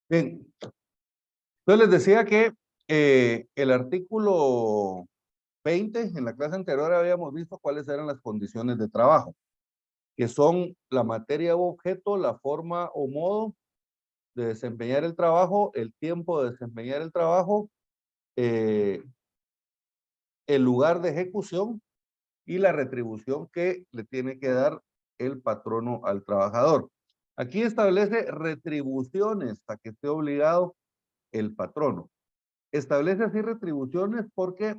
Bien, entonces les decía que el artículo 20, en la clase anterior habíamos visto cuáles eran las condiciones de trabajo, que son la materia u objeto, la forma o modo de desempeñar el trabajo, el tiempo de desempeñar el trabajo, eh, el lugar de ejecución y la retribución que le tiene que dar el patrono al trabajador. Aquí establece retribuciones a que esté obligado el patrono. Establece así retribuciones porque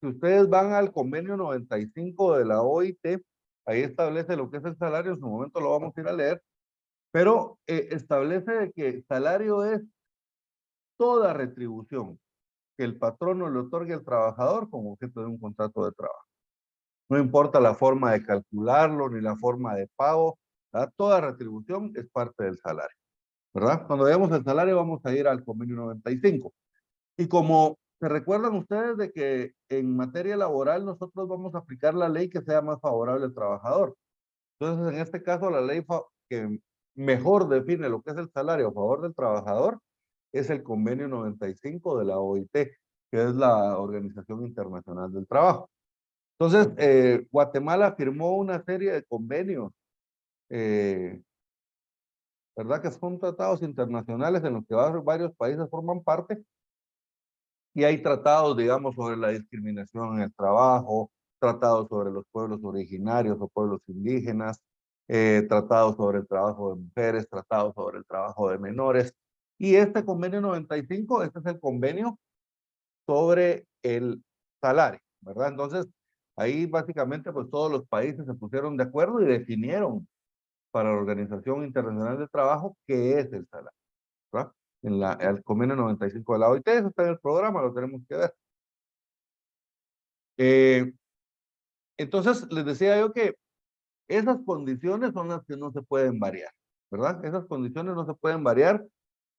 si ustedes van al convenio 95 de la OIT, ahí establece lo que es el salario, en su momento lo vamos a ir a leer, pero establece de que salario es toda retribución que el patrono le otorgue al trabajador como objeto de un contrato de trabajo. No importa la forma de calcularlo ni la forma de pago, ¿verdad? Toda retribución es parte del salario, ¿verdad? Cuando veamos el salario vamos a ir al convenio 95. Y como se recuerdan ustedes de que en materia laboral nosotros vamos a aplicar la ley que sea más favorable al trabajador. Entonces, en este caso, la ley que mejor define lo que es el salario a favor del trabajador es el convenio 95 de la OIT, que es la Organización Internacional del Trabajo. Entonces, Guatemala firmó una serie de convenios, eh, ¿verdad? Que son tratados internacionales en los que varios países forman parte, y hay tratados, digamos, sobre la discriminación en el trabajo, tratados sobre los pueblos originarios o pueblos indígenas, tratados sobre el trabajo de mujeres, tratados sobre el trabajo de menores. Y este convenio 95, este es el convenio sobre el salario, ¿verdad? Entonces, ahí básicamente pues todos los países se pusieron de acuerdo y definieron para la Organización Internacional del Trabajo qué es el salario, ¿verdad? En el convenio 95 de la OIT, eso está en el programa, lo tenemos que ver. Eh, entonces, les decía yo que esas condiciones son las que no se pueden variar, ¿verdad? Esas condiciones no se pueden variar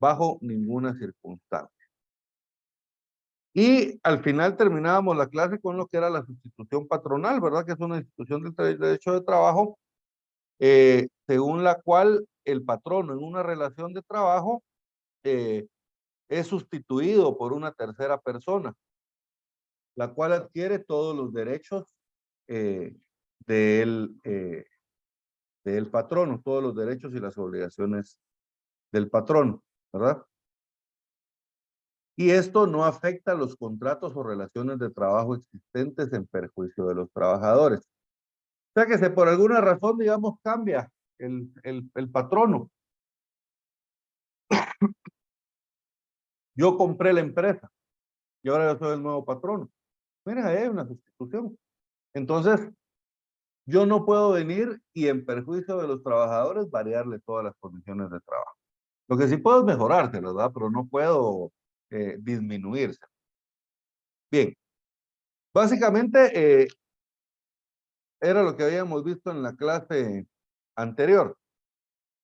bajo ninguna circunstancia. Y al final terminábamos la clase con lo que era la sustitución patronal, ¿verdad? Que es una institución del derecho de trabajo, según la cual el patrono en una relación de trabajo eh, es sustituido por una tercera persona, la cual adquiere todos los derechos eh, del, eh, del patrono, todos los derechos y las obligaciones del patrono, ¿verdad? Y esto no afecta a los contratos o relaciones de trabajo existentes en perjuicio de los trabajadores. O sea que si por alguna razón, digamos, cambia el patrono, yo compré la empresa y ahora yo soy el nuevo patrono. Miren, ahí hay una sustitución. Entonces, yo no puedo venir y en perjuicio de los trabajadores variarle todas las condiciones de trabajo. Lo que sí puedo es mejorarse, ¿verdad? Pero no puedo disminuirse. Bien, básicamente era lo que habíamos visto en la clase anterior.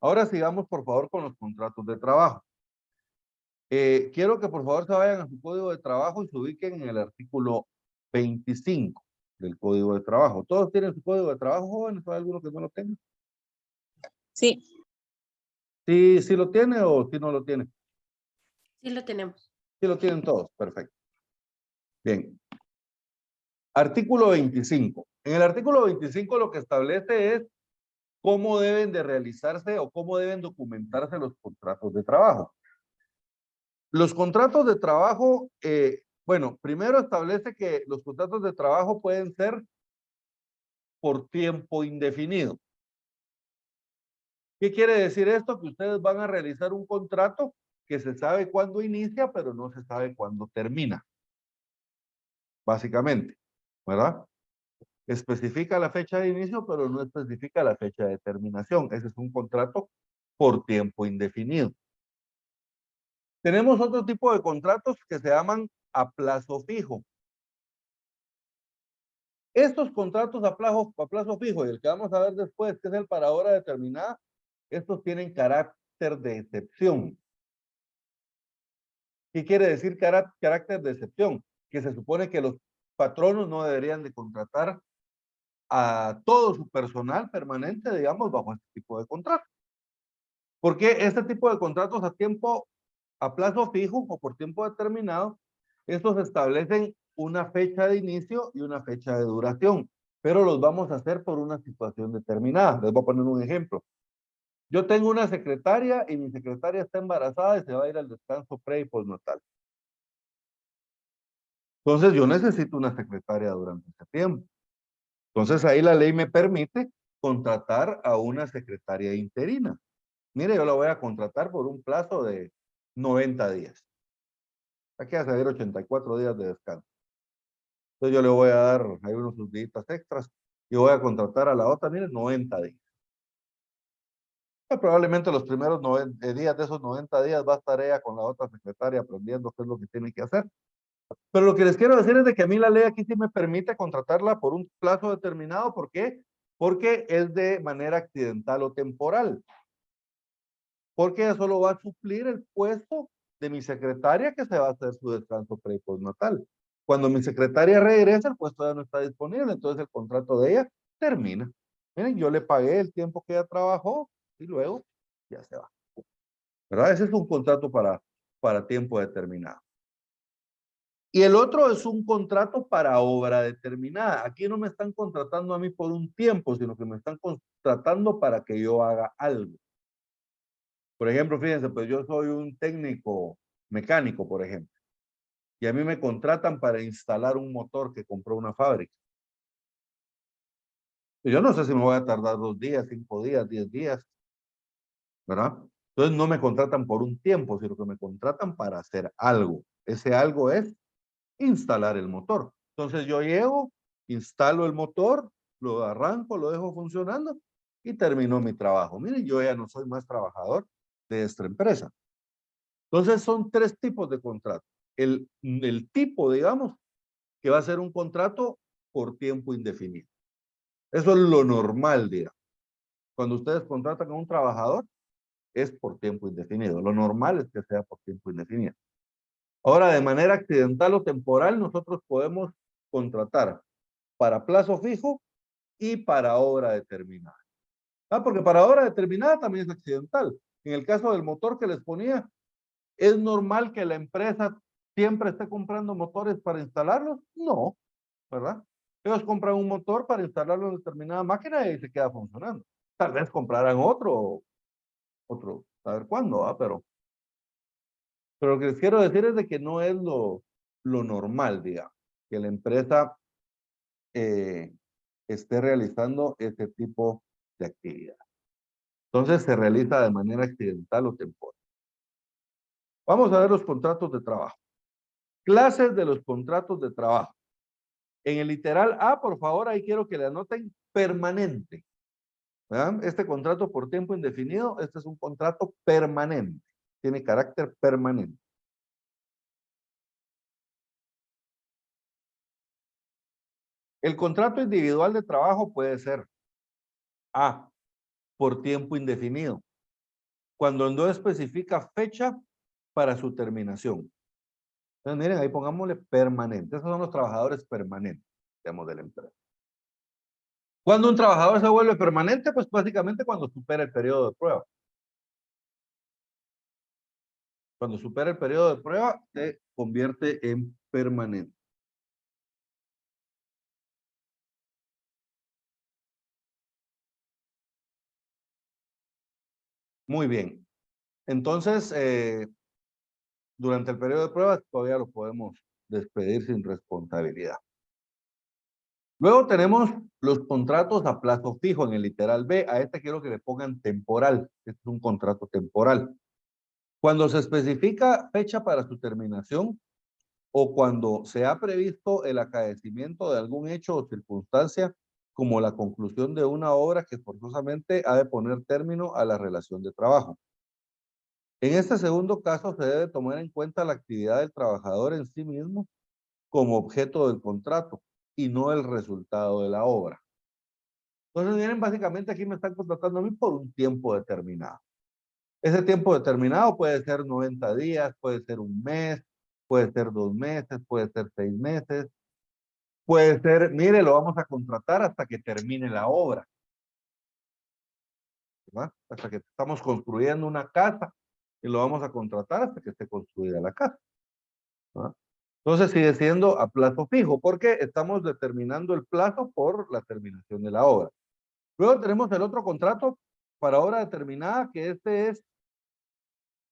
Ahora sigamos, por favor, con los contratos de trabajo. Quiero que por favor se vayan a su código de trabajo y se ubiquen en el artículo 25 del código de trabajo. ¿Todos tienen su código de trabajo, jóvenes? ¿Hay alguno que no lo tenga? Sí, Sí, sí lo tiene o sí no lo tiene. sí lo tenemos. Sí lo tienen todos, perfecto. Bien. Artículo 25. En el artículo 25 lo que establece es cómo deben de realizarse o cómo deben documentarse los contratos de trabajo. Los contratos de trabajo, bueno, primero establece que los contratos de trabajo pueden ser por tiempo indefinido. ¿Qué quiere decir esto? Que ustedes van a realizar un contrato que se sabe cuándo inicia, pero no se sabe cuándo termina, básicamente, ¿verdad? Especifica la fecha de inicio, pero no especifica la fecha de terminación. Ese es un contrato por tiempo indefinido. Tenemos otro tipo de contratos que se llaman a plazo fijo. Estos contratos a plazo fijo y el que vamos a ver después, que es el para hora determinada, estos tienen carácter de excepción. ¿Qué quiere decir carácter de excepción? Que se supone que los patronos no deberían de contratar a todo su personal permanente, digamos, bajo este tipo de contrato. Porque este tipo de contratos a plazo fijo o por tiempo determinado, estos establecen una fecha de inicio y una fecha de duración, pero los vamos a hacer por una situación determinada. Les voy a poner un ejemplo. Yo tengo una secretaria y mi secretaria está embarazada y se va a ir al descanso pre y postnatal. Entonces yo necesito una secretaria durante ese tiempo. Entonces ahí la ley me permite contratar a una secretaria interina. Mire, yo la voy a contratar por un plazo de 90 días. Aquí va a salir 84 días de descanso. Entonces yo le voy a dar ahí unos sus días extras y voy a contratar a la otra, mire, 90 días. Probablemente los primeros días de esos 90 días va a estar ella con la otra secretaria aprendiendo qué es lo que tiene que hacer. Pero lo que les quiero decir es de que a mí la ley aquí sí me permite contratarla por un plazo determinado. ¿Por qué? Porque es de manera accidental o temporal. Porque ella solo va a suplir el puesto de mi secretaria que se va a hacer su descanso pre y postnatal. Cuando mi secretaria regresa, el puesto ya no está disponible, entonces el contrato de ella termina. Miren, yo le pagué el tiempo que ella trabajó y luego ya se va. ¿Verdad? Ese es un contrato para tiempo determinado. Y el otro es un contrato para obra determinada. Aquí no me están contratando a mí por un tiempo, sino que me están contratando para que yo haga algo. Por ejemplo, fíjense, pues yo soy un técnico mecánico, por ejemplo, y a mí me contratan para instalar un motor que compró una fábrica. Y yo no sé si me voy a tardar 2 días, 5 días, 10 días, ¿verdad? Entonces no me contratan por un tiempo, sino que me contratan para hacer algo. Ese algo es instalar el motor. Entonces yo llego, instalo el motor, lo arranco, lo dejo funcionando y terminó mi trabajo. Miren, yo ya no soy más trabajador de esta empresa. Entonces son 3 tipos de contrato. El tipo, digamos, que va a ser un contrato por tiempo indefinido. Eso es lo normal, digamos. Cuando ustedes contratan a un trabajador, es por tiempo indefinido. Lo normal es que sea por tiempo indefinido. Ahora, de manera accidental o temporal, nosotros podemos contratar para plazo fijo y para obra determinada. Porque para obra determinada también es accidental. En el caso del motor que les ponía, ¿es normal que la empresa siempre esté comprando motores para instalarlos? No, ¿verdad? Ellos compran un motor para instalarlo en determinada máquina y se queda funcionando. Tal vez comprarán otro, a ver cuándo, ¿va? Pero lo que les quiero decir es de que no es lo normal, digamos, que la empresa esté realizando este tipo de actividad. Entonces se realiza de manera accidental o temporal. Vamos a ver los contratos de trabajo. Clases de los contratos de trabajo. En el literal A, por favor, ahí quiero que le anoten permanente. ¿Verdad? Este contrato por tiempo indefinido, este es un contrato permanente. Tiene carácter permanente. El contrato individual de trabajo puede ser A, por tiempo indefinido, cuando no especifica fecha para su terminación. Entonces, miren, ahí pongámosle permanente. Esos son los trabajadores permanentes, digamos, de la empresa. Cuando un trabajador se vuelve permanente, pues básicamente cuando supera el periodo de prueba. Cuando supera el periodo de prueba, se convierte en permanente. Muy bien. Entonces, durante el periodo de prueba todavía lo podemos despedir sin responsabilidad. Luego tenemos los contratos a plazo fijo en el literal B. A este quiero que le pongan temporal. Este es un contrato temporal. Cuando se especifica fecha para su terminación o cuando se ha previsto el acaecimiento de algún hecho o circunstancia como la conclusión de una obra que forzosamente ha de poner término a la relación de trabajo. En este segundo caso se debe tomar en cuenta la actividad del trabajador en sí mismo como objeto del contrato y no el resultado de la obra. Entonces, miren, básicamente aquí me están contratando a mí por un tiempo determinado. Ese tiempo determinado puede ser 90 días, puede ser un mes, puede ser 2 meses, puede ser 6 meses, puede ser, mire, lo vamos a contratar hasta que termine la obra. ¿verdad? Hasta que estamos construyendo una casa y lo vamos a contratar hasta que esté construida la casa, ¿verdad? Entonces sigue siendo a plazo fijo porque estamos determinando el plazo por la terminación de la obra. Luego tenemos el otro contrato para obra determinada, que este es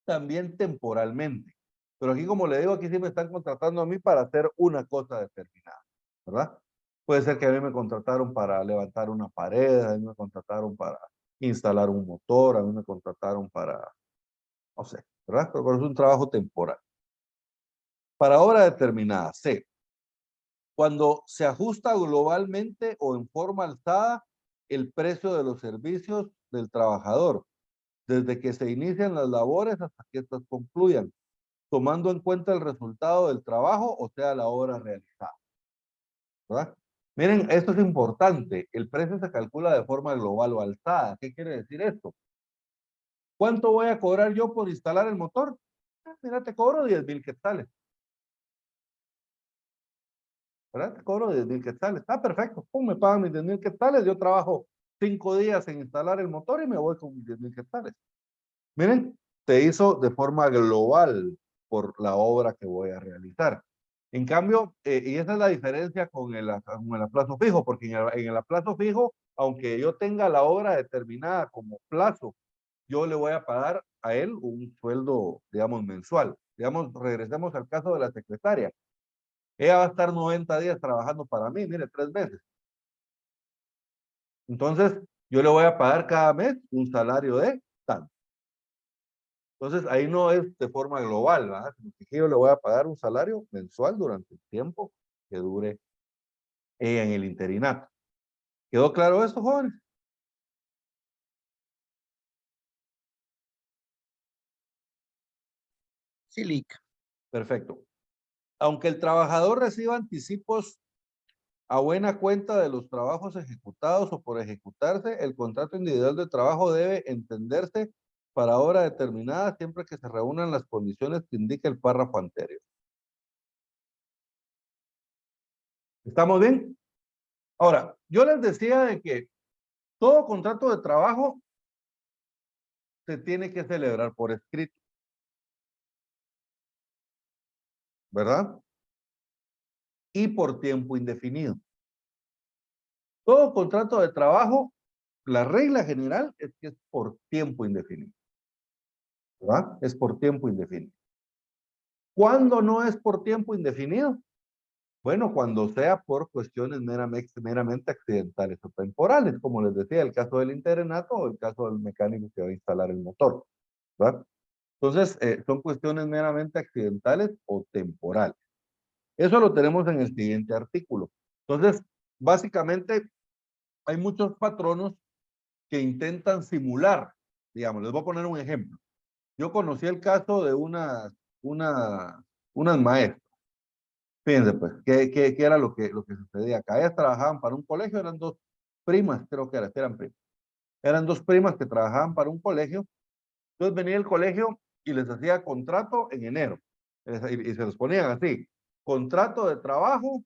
también temporalmente. Pero aquí, como le digo, aquí sí me están contratando a mí para hacer una cosa determinada, ¿verdad? Puede ser que a mí me contrataron para levantar una pared, a mí me contrataron para instalar un motor, a mí me contrataron para, no sé, ¿verdad? Pero es un trabajo temporal. Para obra determinada, C. Cuando se ajusta globalmente o en forma alzada el precio de los servicios del trabajador, desde que se inician las labores hasta que éstas concluyan, tomando en cuenta el resultado del trabajo, o sea, la obra realizada, ¿verdad? Miren, esto es importante. El precio se calcula de forma global o alzada. ¿Qué quiere decir esto? ¿Cuánto voy a cobrar yo por instalar el motor? Mira, te cobro 10,000 quetzales. ¿Verdad? Te cobro 10,000 quetzales. Ah, perfecto. Pum, me pagan mis 10,000 quetzales. Yo trabajo 5 días en instalar el motor y me voy con mis 10,000 quetzales. Miren, te hizo de forma global por la obra que voy a realizar. En cambio, y esa es la diferencia con el plazo fijo, porque en el plazo fijo, aunque yo tenga la obra determinada como plazo, yo le voy a pagar a él un sueldo, digamos, mensual. Digamos, regresemos al caso de la secretaria. Ella va a estar 90 días trabajando para mí, mire, 3 meses. Entonces, yo le voy a pagar cada mes un salario de tanto. Entonces, ahí no es de forma global, ¿verdad? Sino que yo le voy a pagar un salario mensual durante el tiempo que dure ella en el interinato. ¿Quedó claro esto, jóvenes? Sí, Lick. Perfecto. Aunque el trabajador reciba anticipos a buena cuenta de los trabajos ejecutados o por ejecutarse, el contrato individual de trabajo debe entenderse para hora determinada siempre que se reúnan las condiciones que indica el párrafo anterior. ¿Estamos bien? Ahora, yo les decía de que todo contrato de trabajo se tiene que celebrar por escrito, ¿verdad? Y por tiempo indefinido. Todo contrato de trabajo, la regla general es que es por tiempo indefinido, ¿verdad? Es por tiempo indefinido. ¿Cuándo no es por tiempo indefinido? Bueno, cuando sea por cuestiones meramente accidentales o temporales, como les decía, el caso del interinato o el caso del mecánico que va a instalar el motor, ¿verdad? Entonces, son cuestiones meramente accidentales o temporales. Eso lo tenemos en el siguiente artículo. Entonces, básicamente, hay muchos patronos que intentan simular, digamos, les voy a poner un ejemplo. Yo conocí el caso de unas maestras. Fíjense, pues, ¿qué era lo que sucedía acá? Ellas trabajaban para un colegio, eran dos primas, creo que eran primas. Eran dos primas que trabajaban para un colegio. Entonces venía el colegio y les hacía contrato en enero. Y se los ponían así, contrato de trabajo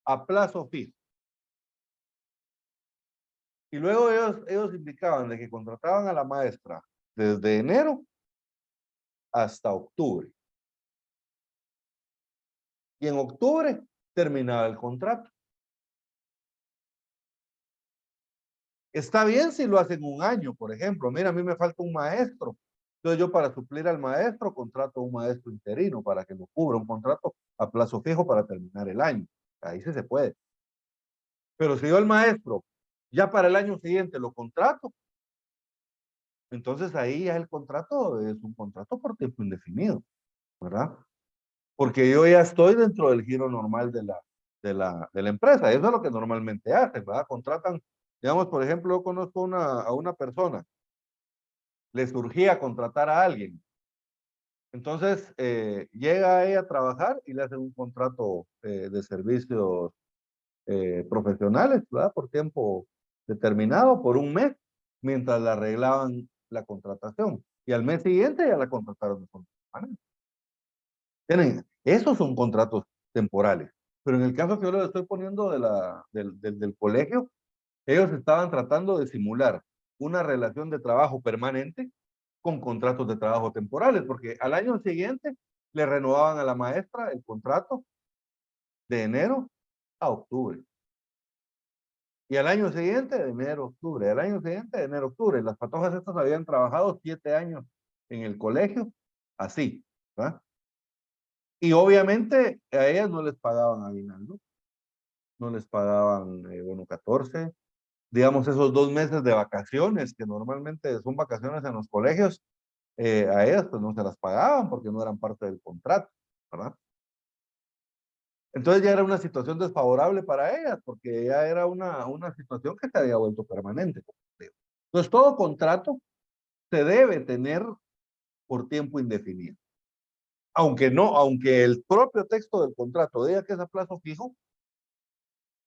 a plazo fijo. Y luego ellos indicaban de que contrataban a la maestra desde enero hasta octubre. Y en octubre terminaba el contrato. Está bien si lo hacen un año, por ejemplo. Mira, a mí me falta un maestro. Entonces yo para suplir al maestro contrato a un maestro interino para que lo cubra, un contrato a plazo fijo para terminar el año. Ahí sí se puede. Pero si yo al maestro ya para el año siguiente lo contrato, entonces ahí ya el contrato es un contrato por tiempo indefinido, ¿verdad? Porque yo ya estoy dentro del giro normal de la empresa. Eso es lo que normalmente hacen, ¿verdad? Contratan, digamos, por ejemplo, yo conozco a una persona, le surgía contratar a alguien. Entonces, llega ella a trabajar y le hacen un contrato de servicios profesionales, ¿verdad? Por tiempo determinado, por un mes, mientras le arreglaban la contratación. Y al mes siguiente ya la contrataron de forma permanente. Tienen, esos son contratos temporales. Pero en el caso que yo les estoy poniendo del colegio, ellos estaban tratando de simular una relación de trabajo permanente con contratos de trabajo temporales, porque al año siguiente le renovaban a la maestra el contrato de enero a octubre. Y al año siguiente, de enero a octubre. Al año siguiente, de enero a octubre. Las patojas estas habían trabajado 7 años en el colegio, así, ¿verdad? Y obviamente a ellas no les pagaban aguinaldo, no les pagaban bono 14, digamos esos 2 meses de vacaciones, que normalmente son vacaciones en los colegios, a ellas pues no se las pagaban porque no eran parte del contrato, ¿verdad? Entonces ya era una situación desfavorable para ellas, porque ya era una situación que se había vuelto permanente. Entonces todo contrato se debe tener por tiempo indefinido. Aunque el propio texto del contrato diga que es a plazo fijo,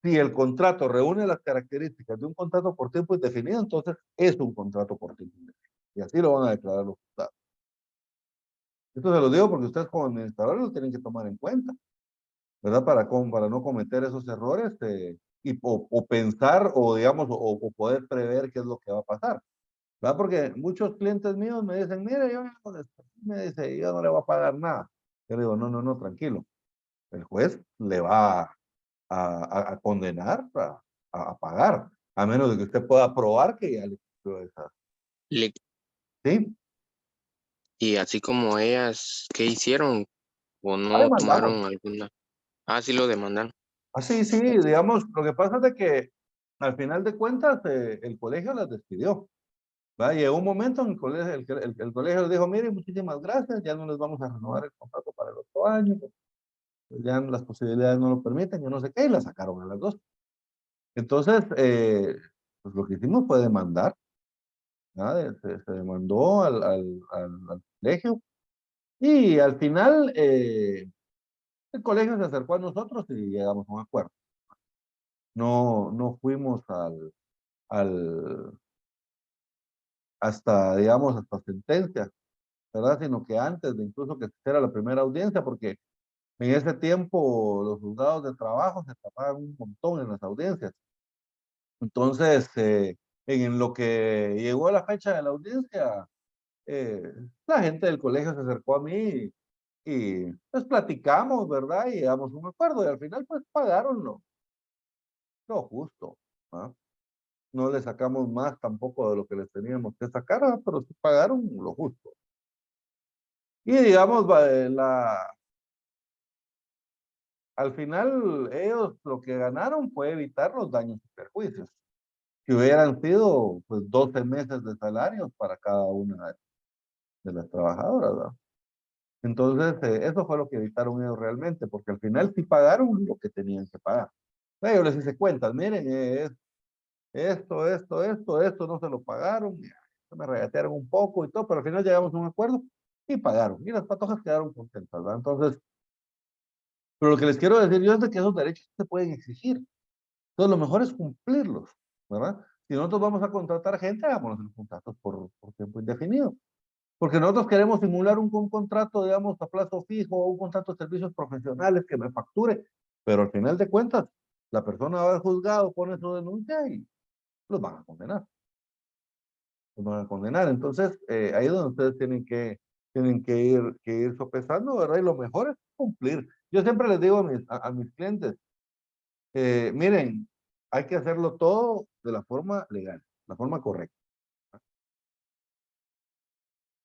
si el contrato reúne las características de un contrato por tiempo indefinido, entonces es un contrato por tiempo indefinido. Y así lo van a declarar los juzgados. Esto se lo digo porque ustedes como administradores lo tienen que tomar en cuenta, ¿verdad? Para no cometer esos errores o pensar o digamos o poder prever qué es lo que va a pasar, ¿verdad? Porque muchos clientes míos me dicen, mire, me dice, yo no le voy a pagar nada. Yo le digo, no, no, no, tranquilo. El juez le va a condenar a pagar, a menos de que usted pueda probar que ya le quitó esa. Le- ¿Sí? y así como ellas, ¿qué hicieron? ¿O Ah, no demandaron. tomaron alguna? Ah, sí lo demandaron. Ah, sí, sí, digamos, lo que pasa es de que al final de cuentas el colegio las despidió. ¿Va? Llegó un momento en el colegio, el colegio les dijo, mire, muchísimas gracias, ya no les vamos a renovar el contrato para el otro año, pues ya las posibilidades no lo permiten, yo no sé qué, y la sacaron a las dos. Entonces, pues lo que hicimos fue demandar, ¿verdad? Se demandó al colegio, y al final el colegio se acercó a nosotros y llegamos a un acuerdo. No, no fuimos al, hasta, digamos, hasta sentencia, ¿verdad? Sino que antes de incluso que se hiciera la primera audiencia, porque en ese tiempo los juzgados de trabajo se tardaban un montón en las audiencias. Entonces, en lo que llegó la fecha de la audiencia, eh, la gente del colegio se acercó a mí y pues platicamos, ¿verdad? Y llegamos a un acuerdo y al final pues pagaron lo justo, ¿ah? No le sacamos más tampoco de lo que les teníamos que sacar, ¿ah? Pero sí pagaron lo justo. Y digamos, al final ellos lo que ganaron fue evitar los daños y perjuicios, que hubieran sido pues 12 meses de salarios para cada una de las trabajadoras, ¿verdad? Entonces, eso fue lo que evitaron ellos realmente, porque al final sí pagaron lo que tenían que pagar. Yo les hice cuentas, miren, esto no se lo pagaron, ya, me regatearon un poco y todo, pero al final llegamos a un acuerdo y pagaron. Y las patojas quedaron contentas, ¿verdad? Entonces, pero lo que les quiero decir yo es de que esos derechos se pueden exigir. Entonces, lo mejor es cumplirlos, ¿verdad? Si nosotros vamos a contratar gente, hagámonos los contratos por tiempo indefinido. Porque nosotros queremos simular un contrato, digamos, a plazo fijo, o un contrato de servicios profesionales que me facture, pero al final de cuentas, la persona va al juzgado, pone su denuncia y los van a condenar. Los van a condenar. Entonces, ahí es donde ustedes tienen que ir sopesando, ¿verdad? Y lo mejor es cumplir. Yo siempre les digo a mis clientes, miren, hay que hacerlo todo de la forma legal, la forma correcta.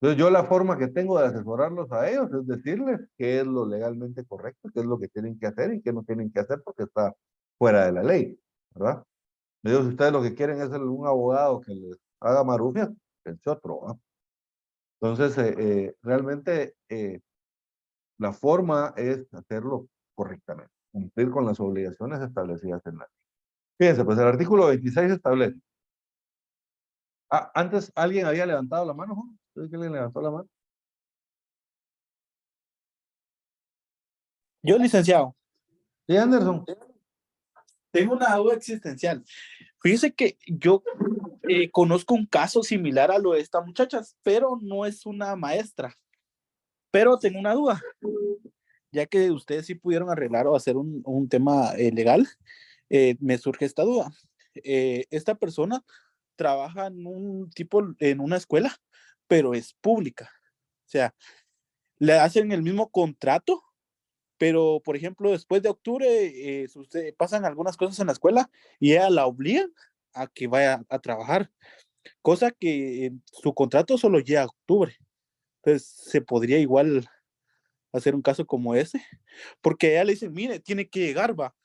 Entonces yo la forma que tengo de asesorarlos a ellos es decirles qué es lo legalmente correcto, qué es lo que tienen que hacer y qué no tienen que hacer porque está fuera de la ley, ¿verdad? Ellos, si ustedes lo que quieren es un abogado que les haga marufias, pense otro, ¿verdad? Entonces, realmente la forma es hacerlo correctamente, cumplir con las obligaciones establecidas en la ley. Fíjense, pues el artículo 26 establece. Ah, antes alguien había levantado la mano, ¿no? ¿Alguien levantó la mano? Yo, licenciado, Sí, Anderson. tengo una duda existencial. Fíjese que yo conozco un caso similar a lo de esta muchacha, pero no es una maestra. Pero tengo una duda, ya que ustedes sí pudieron arreglar o hacer un tema legal, me surge esta duda. Esta persona trabaja en una escuela, pero es pública. O sea, le hacen el mismo contrato, pero por ejemplo, después de octubre pasan algunas cosas en la escuela y ella la obligan a que vaya a trabajar, cosa que su contrato solo llega a octubre. Entonces, se podría igual hacer un caso como ese, porque a ella le dicen, mire, tiene que llegar, va.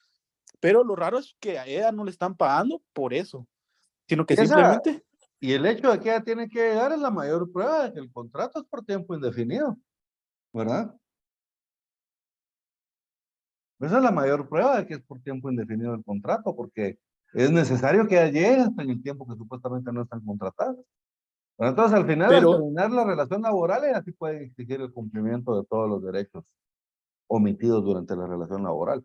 Pero lo raro es que a ella no le están pagando por eso, sino que Esa, simplemente, y el hecho de que ella tiene que llegar es la mayor prueba de que el contrato es por tiempo indefinido, ¿verdad? Esa es la mayor prueba de que es por tiempo indefinido el contrato, porque es necesario que ella llegue hasta en el tiempo que supuestamente no están contratadas. Pero entonces, al final, al pero terminar la relación laboral, ella sí puede exigir el cumplimiento de todos los derechos omitidos durante la relación laboral.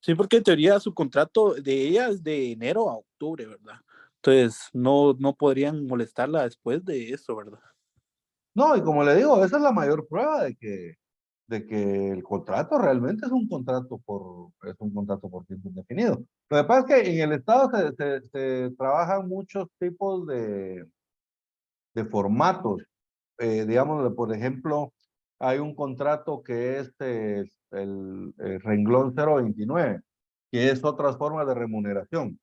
sí, porque en teoría su contrato de ella es de enero a octubre, ¿verdad? Entonces, no podrían molestarla después de eso, ¿verdad? No, y como le digo, esa es la mayor prueba de que el contrato realmente es un contrato por tiempo indefinido. Lo que pasa es que en el Estado se trabajan muchos tipos de formatos. Digamos, por ejemplo, hay un contrato que es el renglón 029, que es otras formas de remuneración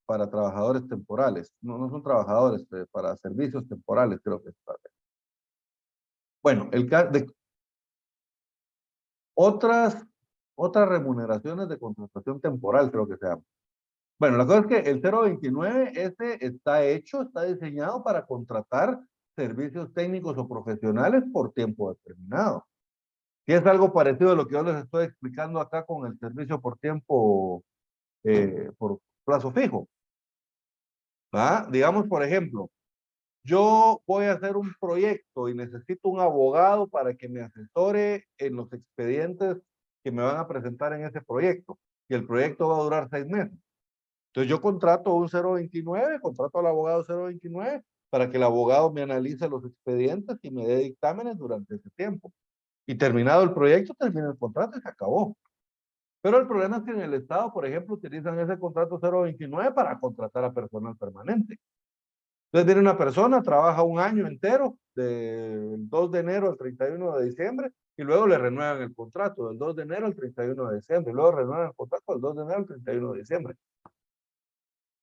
para trabajadores temporales. No, no son trabajadores, para servicios temporales, creo que es. Bueno, otras remuneraciones de contratación temporal, creo que se llama. Bueno, la cosa es que el 029, ese está diseñado para contratar servicios técnicos o profesionales por tiempo determinado. Y es algo parecido a lo que yo les estoy explicando acá con el servicio por tiempo, por plazo fijo. ¿Va? Digamos, por ejemplo, yo voy a hacer un proyecto y necesito un abogado para que me asesore en los expedientes que me van a presentar en ese proyecto. Y el proyecto va a durar 6 meses. Entonces yo contrato un 029, contrato al abogado 029 para que el abogado me analice los expedientes y me dé dictámenes durante ese tiempo. Y terminado el proyecto, termina el contrato y se acabó. Pero el problema es que en el Estado, por ejemplo, utilizan ese contrato 029 para contratar a personal permanente. Entonces viene una persona, trabaja un año entero, del 2 de enero al 31 de diciembre, y luego le renuevan el contrato del 2 de enero al 31 de diciembre, y luego renuevan el contrato del 2 de enero al 31 de diciembre.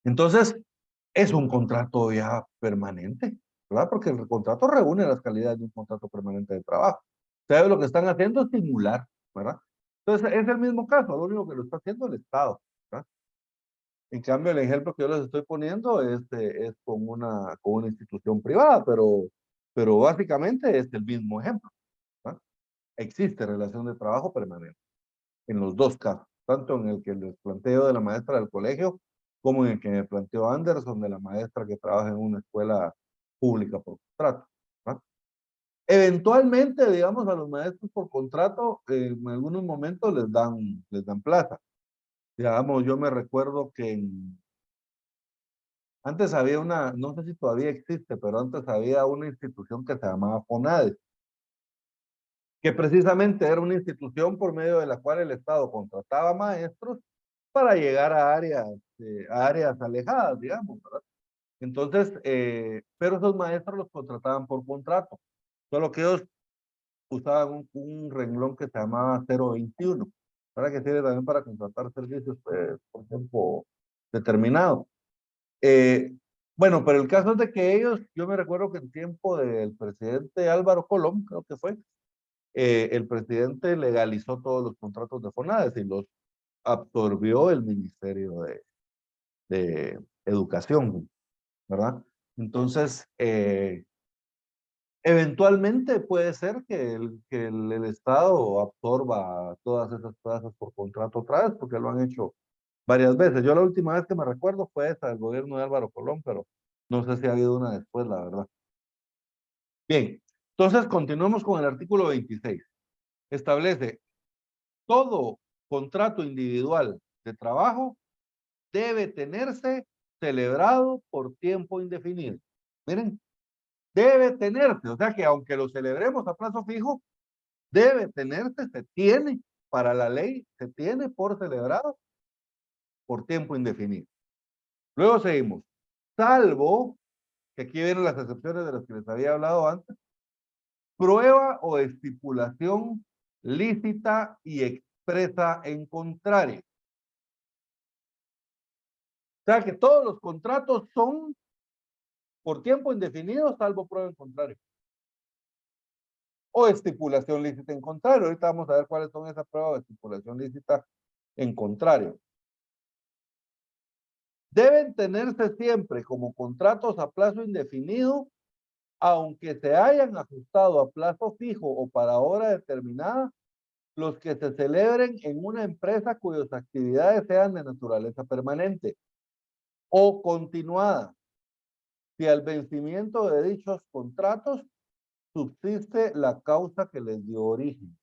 Entonces, es un contrato ya permanente, ¿verdad? Porque el contrato reúne las calidades de un contrato permanente de trabajo. Ustedes lo que están haciendo es simular, ¿verdad? Entonces, es el mismo caso, lo único que lo está haciendo el Estado, ¿verdad? En cambio, el ejemplo que yo les estoy poniendo es con una institución privada, pero básicamente es el mismo ejemplo, ¿verdad? Existe relación de trabajo permanente en los dos casos, tanto en el que les planteo de la maestra del colegio, como en el que me planteó Anderson de la maestra que trabaja en una escuela pública por contrato, ¿verdad? Eventualmente, digamos, a los maestros por contrato, en algunos momentos les dan plaza. Digamos, yo me recuerdo que antes había no sé si todavía existe, pero antes había una institución que se llamaba FONADE, que precisamente era una institución por medio de la cual el Estado contrataba maestros para llegar a áreas alejadas, digamos, ¿verdad? Entonces, pero esos maestros los contrataban por contrato, solo que ellos usaban un renglón que se llamaba 021, para que sirve también para contratar servicios por tiempo determinado. Eh, bueno, pero el caso es de que ellos, yo me recuerdo que en tiempo del presidente Álvaro Colón, creo que fue, el presidente legalizó todos los contratos de FONADES y los absorbió el Ministerio de Educación, ¿verdad? Entonces, eventualmente puede ser que el Estado absorba todas esas plazas por contrato otra vez, porque lo han hecho varias veces. Yo la última vez que me recuerdo fue esa del gobierno de Álvaro Colón, pero no sé si ha habido una después, la verdad. Bien, entonces continuamos con el artículo 26. Establece todo contrato individual de trabajo debe tenerse celebrado por tiempo indefinido. Miren, debe tenerse, o sea que aunque lo celebremos a plazo fijo, debe tenerse, se tiene, para la ley, se tiene por celebrado por tiempo indefinido. Luego seguimos. Salvo, que aquí vienen las excepciones de las que les había hablado antes, prueba o estipulación lícita y expresa en contrario. O sea que todos los contratos son por tiempo indefinido, salvo prueba en contrario. O estipulación lícita en contrario. Ahorita vamos a ver cuáles son esas pruebas de estipulación lícita en contrario. Deben tenerse siempre como contratos a plazo indefinido, aunque se hayan ajustado a plazo fijo o para hora determinada, los que se celebren en una empresa cuyas actividades sean de naturaleza permanente o continuada, si al vencimiento de dichos contratos subsiste la causa que les dio origen.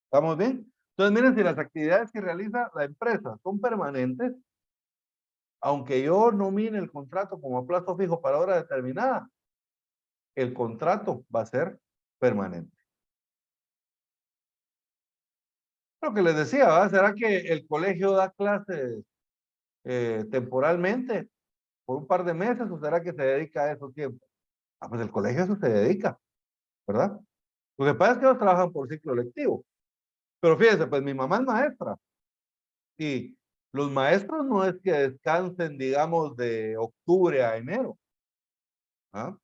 ¿Estamos bien? Entonces, miren, si las actividades que realiza la empresa son permanentes, aunque yo nomine el contrato como a plazo fijo para hora determinada, el contrato va a ser permanente. Lo que les decía, ¿verdad? ¿Será que el colegio da clases temporalmente por un par de meses o será que se dedica a esos tiempos? Ah, pues el colegio a eso se dedica, ¿verdad? Lo que pasa es que ellos trabajan por ciclo lectivo. Pero fíjense, pues mi mamá es maestra y los maestros no es que descansen, digamos, de octubre a enero. ¿Ah? O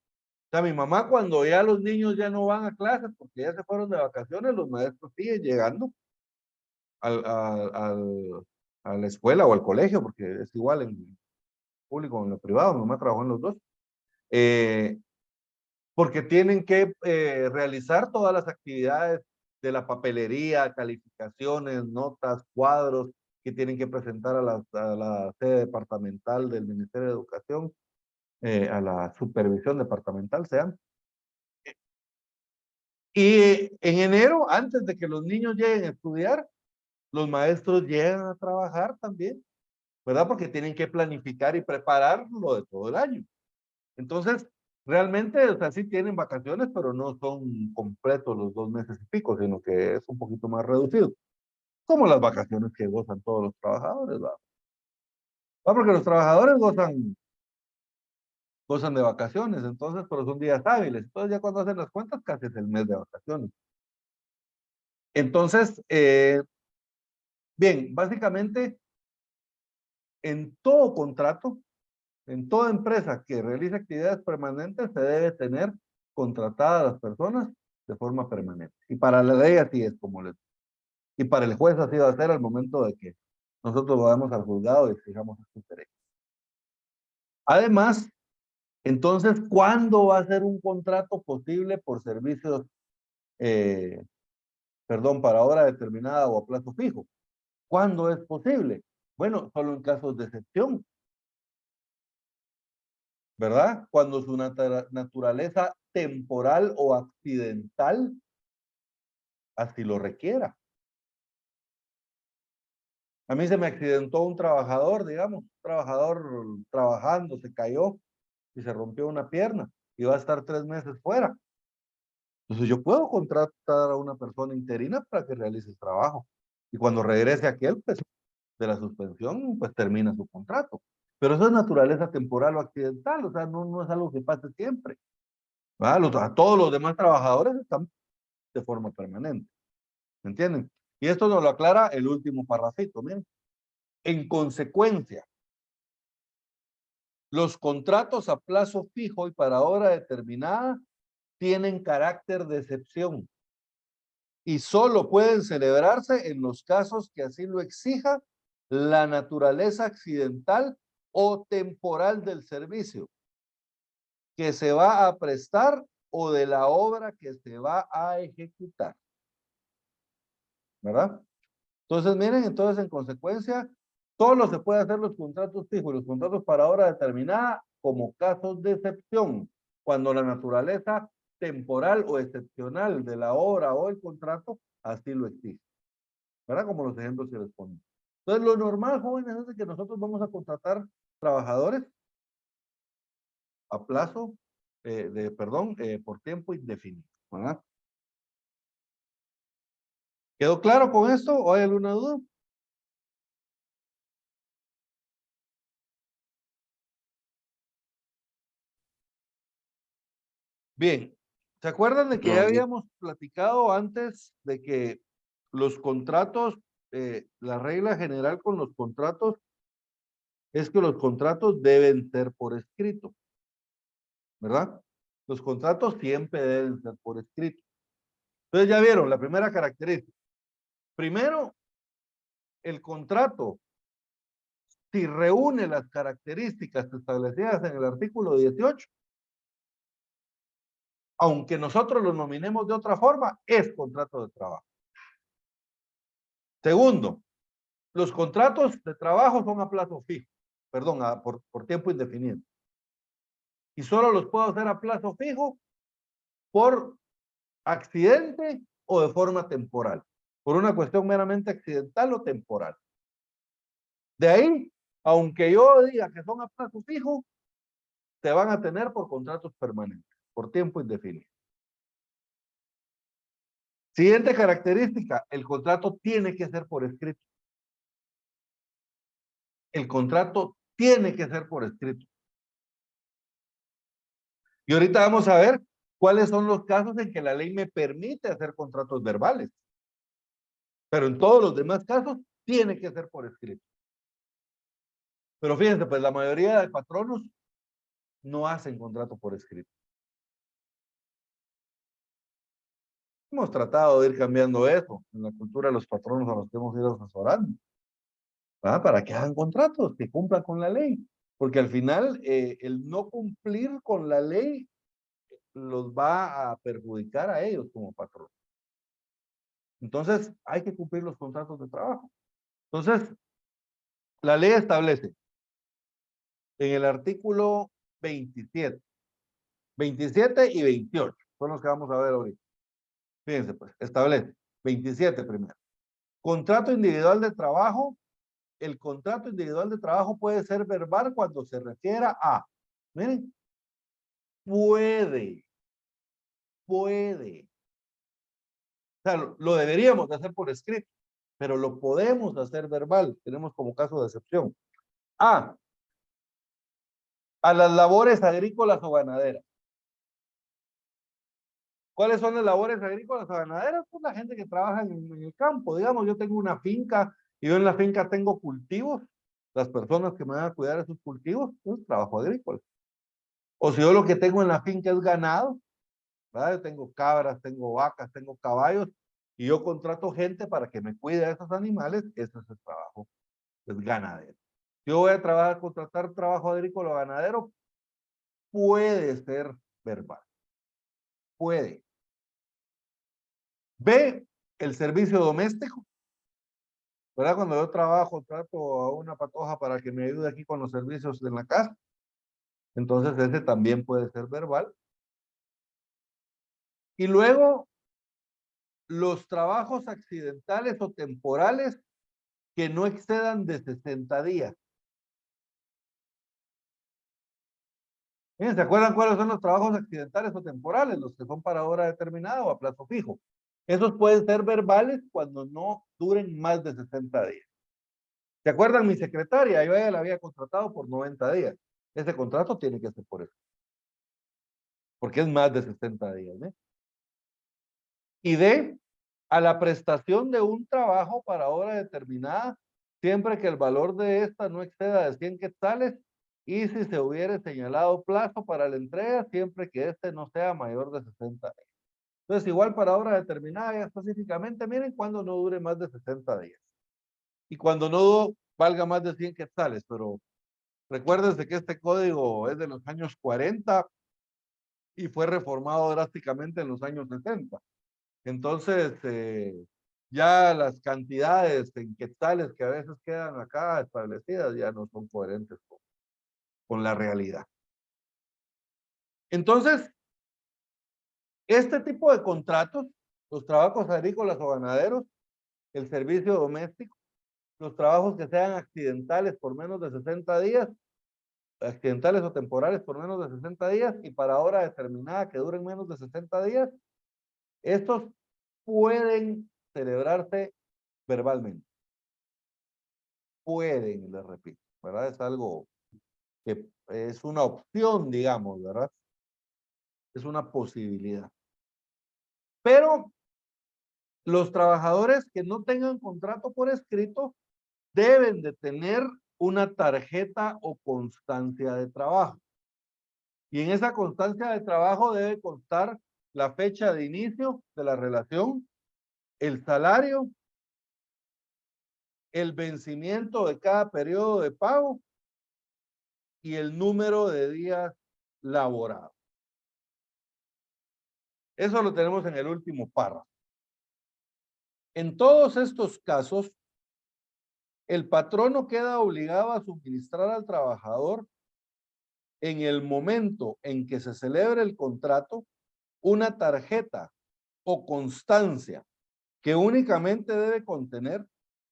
sea, mi mamá cuando ya los niños ya no van a clases porque ya se fueron de vacaciones, los maestros siguen llegando a la escuela o al colegio, porque es igual en público o en lo privado, mi mamá trabajó en los dos. Porque tienen que realizar todas las actividades de la papelería, calificaciones, notas, cuadros que tienen que presentar a la sede departamental del Ministerio de Educación, a la supervisión departamental, sean. Y en enero, antes de que los niños lleguen a estudiar, los maestros llegan a trabajar también, ¿verdad? Porque tienen que planificar y preparar lo de todo el año. Entonces, realmente, o sea, sí tienen vacaciones, pero no son completos los 2 meses y pico, sino que es un poquito más reducido. Como las vacaciones que gozan todos los trabajadores, ¿va? Porque los trabajadores gozan de vacaciones, entonces, pero son días hábiles. Entonces, ya cuando hacen las cuentas, casi es el mes de vacaciones. Entonces, bien, básicamente, en todo contrato, en toda empresa que realice actividades permanentes, se debe tener contratadas a las personas de forma permanente. Y para la ley así es como les. Y para el juez así va a ser al momento de que nosotros vayamos al juzgado y exijamos estos derechos. Además, entonces, ¿cuándo va a ser un contrato posible por servicios, perdón, para hora determinada o a plazo fijo? ¿Cuándo es posible? Bueno, solo en casos de excepción, ¿verdad? Cuando su naturaleza temporal o accidental así lo requiera. A mí se me accidentó un trabajador, digamos, un trabajador trabajando, se cayó y se rompió una pierna y va a estar 3 meses fuera. Entonces yo puedo contratar a una persona interina para que realice el trabajo. Y cuando regrese aquel, pues, de la suspensión, pues termina su contrato. Pero eso es naturaleza temporal o accidental, o sea, no es algo que pase siempre. A todos los demás trabajadores están de forma permanente. ¿Me entienden? Y esto nos lo aclara el último parrafito, miren. En consecuencia, los contratos a plazo fijo y para hora determinada tienen carácter de excepción y solo pueden celebrarse en los casos que así lo exija la naturaleza accidental o temporal del servicio que se va a prestar o de la obra que se va a ejecutar. ¿Verdad? Entonces, miren, entonces en consecuencia, solo se puede hacer los contratos fijos y los contratos para hora determinada como casos de excepción, cuando la naturaleza temporal o excepcional de la obra o el contrato así lo exige. ¿Verdad? Como los ejemplos que les ponen. Entonces, lo normal, jóvenes, es de que nosotros vamos a contratar trabajadores a plazo, perdón, por tiempo indefinido. ¿Verdad? ¿Quedó claro con esto o hay alguna duda? Bien, ¿se acuerdan de que No, ya sí. habíamos platicado antes de que los contratos, la regla general con los contratos es que los contratos deben ser por escrito, ¿verdad? Los contratos siempre deben ser por escrito. Entonces ya vieron la primera característica. Primero, el contrato, si reúne las características establecidas en el artículo 18, aunque nosotros lo nominemos de otra forma, es contrato de trabajo. Segundo, los contratos de trabajo son a plazo fijo, perdón, por tiempo indefinido. Y solo los puedo hacer a plazo fijo por accidente o de forma temporal, por una cuestión meramente accidental o temporal. De ahí, aunque yo diga que son a plazo fijo, te van a tener por contratos permanentes, por tiempo indefinido. Siguiente característica, el contrato tiene que ser por escrito. El contrato tiene que ser por escrito. Y ahorita vamos a ver cuáles son los casos en que la ley me permite hacer contratos verbales. Pero en todos los demás casos, tiene que ser por escrito. Pero fíjense, pues la mayoría de patronos no hacen contrato por escrito. Hemos tratado de ir cambiando eso en la cultura de los patronos a los que hemos ido asesorando, ¿verdad? Para que hagan contratos, que cumplan con la ley. Porque al final, el no cumplir con la ley los va a perjudicar a ellos como patrón. Entonces, hay que cumplir los contratos de trabajo. Entonces, la ley establece en el artículo 27, 27 y 28, son los que vamos a ver ahorita. Fíjense, pues, establece 27 primero. Contrato individual de trabajo. El contrato individual de trabajo puede ser verbal cuando se refiera a, miren, puede. O sea, lo deberíamos de hacer por escrito, pero lo podemos hacer verbal. Tenemos como caso de excepción. A las labores agrícolas o ganaderas. ¿Cuáles son las labores agrícolas o ganaderas? Pues la gente que trabaja en el campo. Digamos, yo tengo una finca y yo en la finca tengo cultivos. Las personas que me van a cuidar esos cultivos, pues trabajo agrícola. O si yo lo que tengo en la finca es ganado, ¿verdad? Yo tengo cabras, tengo vacas, tengo caballos, y yo contrato gente para que me cuide de esos animales, ese es el trabajo, es ganadero. Si yo voy a trabajar, contratar trabajo agrícola o ganadero, puede ser verbal. Puede. B, el servicio doméstico, ¿verdad? Cuando yo trabajo, trato a una patoja para que me ayude aquí con los servicios en la casa. Entonces ese también puede ser verbal. Y luego, los trabajos accidentales o temporales que no excedan de 60 días. Miren, ¿se acuerdan cuáles son los trabajos accidentales o temporales? Los que son para hora determinada o a plazo fijo. Esos pueden ser verbales cuando no duren más de 60 días. ¿Se acuerdan mi secretaria? Yo a ella la había contratado por 90 días. Ese contrato tiene que ser por eso. Porque es más de 60 días. ¿eh? Y D, a la prestación de un trabajo para hora determinada, siempre que el valor de esta no exceda de 100 quetzales y si se hubiere señalado plazo para la entrega, siempre que este no sea mayor de 60 días. Entonces, igual para hora determinada, ya específicamente, miren, cuando no dure más de 60 días. Y cuando no valga más de 100 quetzales, pero recuérdense que este código es de los años 40 y fue reformado drásticamente en los años 60. Entonces, ya las cantidades en quetzales que a veces quedan acá establecidas ya no son coherentes con la realidad. Entonces, este tipo de contratos, los trabajos agrícolas o ganaderos, el servicio doméstico, los trabajos que sean accidentales por menos de 60 días, accidentales o temporales por menos de 60 días y para hora determinada que duren menos de 60 días, estos pueden celebrarse verbalmente. Pueden, les repito, ¿verdad? Es algo que es una opción, digamos, ¿verdad? Es una posibilidad. Pero los trabajadores que no tengan contrato por escrito deben de tener una tarjeta o constancia de trabajo. Y en esa constancia de trabajo debe constar la fecha de inicio de la relación, el salario, el vencimiento de cada periodo de pago y el número de días laborados. Eso lo tenemos en el último párrafo. En todos estos casos, el patrono queda obligado a suministrar al trabajador en el momento en que se celebre el contrato una tarjeta o constancia que únicamente debe contener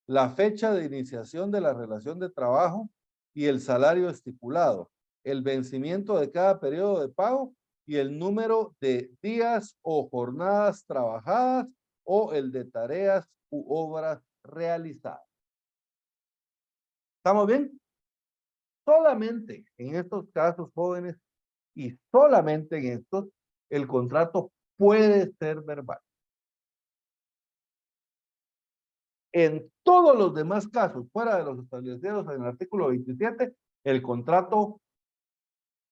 la fecha de iniciación de la relación de trabajo y el salario estipulado, el vencimiento de cada periodo de pago y el número de días o jornadas trabajadas o el de tareas u obras realizadas. ¿Estamos bien? Solamente en estos casos, jóvenes, y solamente en estos, el contrato puede ser verbal. En todos los demás casos, fuera de los establecidos en el artículo 27, el contrato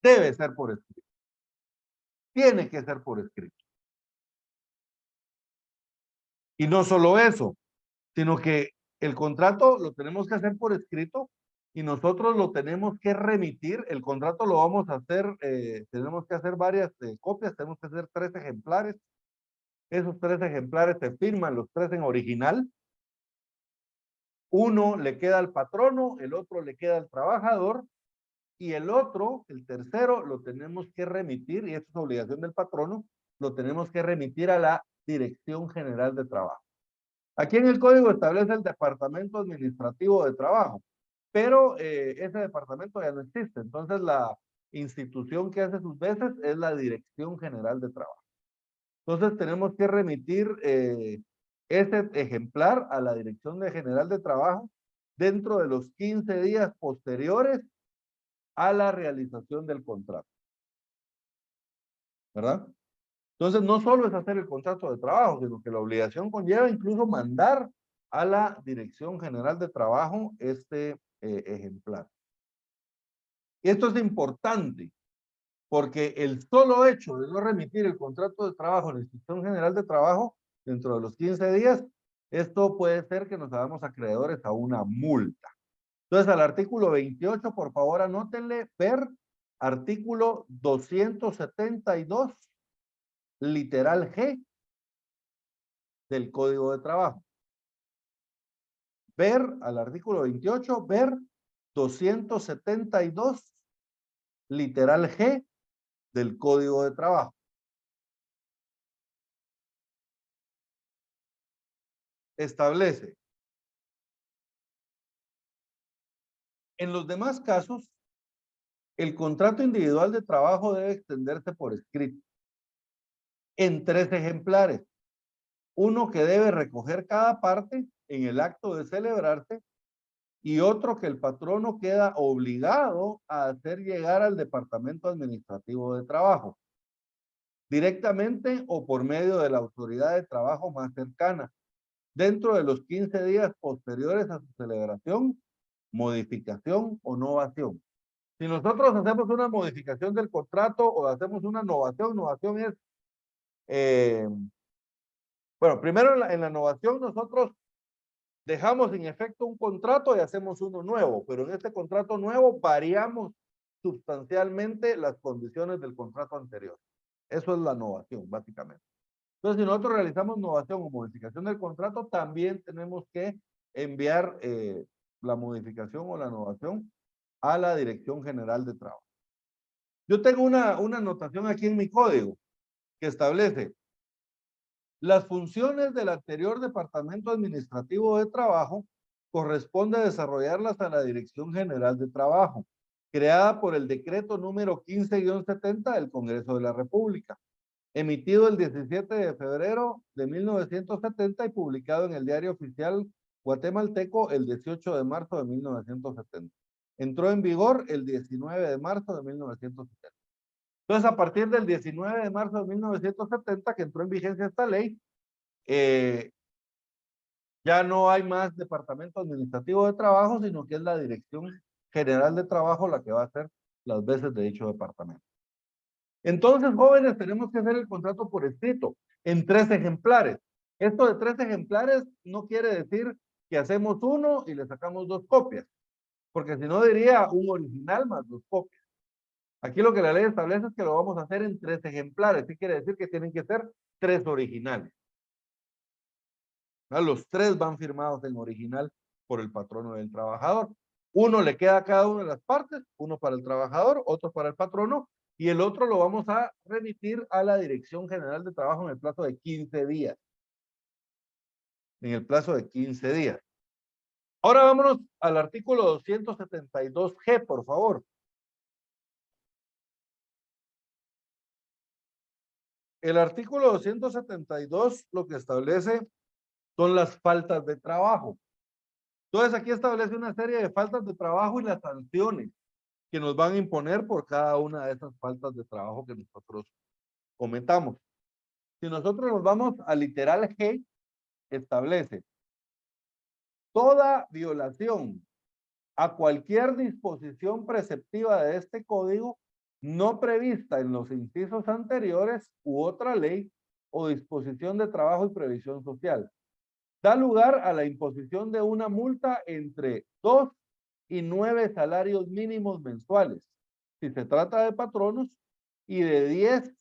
debe ser por escrito. Tiene que ser por escrito. Y no solo eso, sino que el contrato lo tenemos que hacer por escrito y nosotros lo tenemos que remitir. El contrato lo vamos a hacer, tenemos que hacer varias copias, tenemos que hacer 3 ejemplares. Esos 3 ejemplares se firman los 3 en original. Uno le queda al patrono, el otro le queda al trabajador y el otro, el tercero, lo tenemos que remitir, y esto es obligación del patrono, lo tenemos que remitir a la Dirección General de Trabajo. Aquí en el código establece el Departamento Administrativo de Trabajo, pero ese departamento ya no existe. Entonces la institución que hace sus veces es la Dirección General de Trabajo. Entonces tenemos que remitir ese ejemplar a la Dirección General de Trabajo dentro de los 15 días posteriores a la realización del contrato. ¿Verdad? Entonces, no solo es hacer el contrato de trabajo, sino que la obligación conlleva incluso mandar a la Dirección General de Trabajo este ejemplar. Y esto es importante, porque el solo hecho de no remitir el contrato de trabajo a la Dirección General de Trabajo dentro de los 15 días, esto puede ser que nos hagamos acreedores a una multa. Entonces, al artículo 28, por favor, anótenle, ver artículo 272, literal G del Código de Trabajo. Ver al artículo 28, ver 272, literal G del Código de Trabajo. Establece. En los demás casos, el contrato individual de trabajo debe extenderse por escrito en 3 ejemplares. Uno que debe recoger cada parte en el acto de celebrarse y otro que el patrono queda obligado a hacer llegar al Departamento Administrativo de Trabajo, directamente o por medio de la autoridad de trabajo más cercana, dentro de los 15 días posteriores a su celebración, modificación o novación. Si nosotros hacemos una modificación del contrato o hacemos una novación es, bueno, primero en la novación nosotros dejamos en efecto un contrato y hacemos uno nuevo, pero en este contrato nuevo variamos sustancialmente las condiciones del contrato anterior. Eso es la novación, básicamente. Entonces, si nosotros realizamos novación o modificación del contrato, también tenemos que enviar la modificación o la novación a la Dirección General de Trabajo. Yo tengo una anotación aquí en mi código que establece las funciones del anterior Departamento Administrativo de Trabajo corresponde desarrollarlas a la Dirección General de Trabajo, creada por el decreto número 15-70 del Congreso de la República, emitido el 17 de febrero de 1970 y publicado en el Diario Oficial Guatemalteco el 18 de marzo de 1970. Entró en vigor el 19 de marzo de 1970. Entonces, a partir del 19 de marzo de 1970, que entró en vigencia esta ley, ya no hay más departamento administrativo de trabajo, sino que es la Dirección General de Trabajo la que va a hacer las veces de dicho departamento. Entonces, jóvenes, tenemos que hacer el contrato por escrito en 3 ejemplares. Esto de 3 ejemplares no quiere decir que hacemos uno y le sacamos 2 copias, porque si no diría un original más 2 copias. Aquí lo que la ley establece es que lo vamos a hacer en 3 ejemplares. ¿Qué quiere decir? Que tienen que ser 3 originales. Los 3 van firmados en original por el patrono del trabajador. Uno le queda a cada una de las partes, uno para el trabajador, otro para el patrono, y el otro lo vamos a remitir a la Dirección General de Trabajo en el plazo de 15 días. En el plazo de 15 días. Ahora vámonos al artículo 272G, por favor. El artículo 272 lo que establece son las faltas de trabajo. Entonces aquí establece una serie de faltas de trabajo y las sanciones que nos van a imponer por cada una de esas faltas de trabajo que nosotros comentamos. Si nosotros nos vamos al literal G, establece toda violación a cualquier disposición preceptiva de este código no prevista en los incisos anteriores u otra ley o disposición de trabajo y previsión social. Da lugar a la imposición de una multa entre 2 y 9 salarios mínimos mensuales, si se trata de patronos, y de 10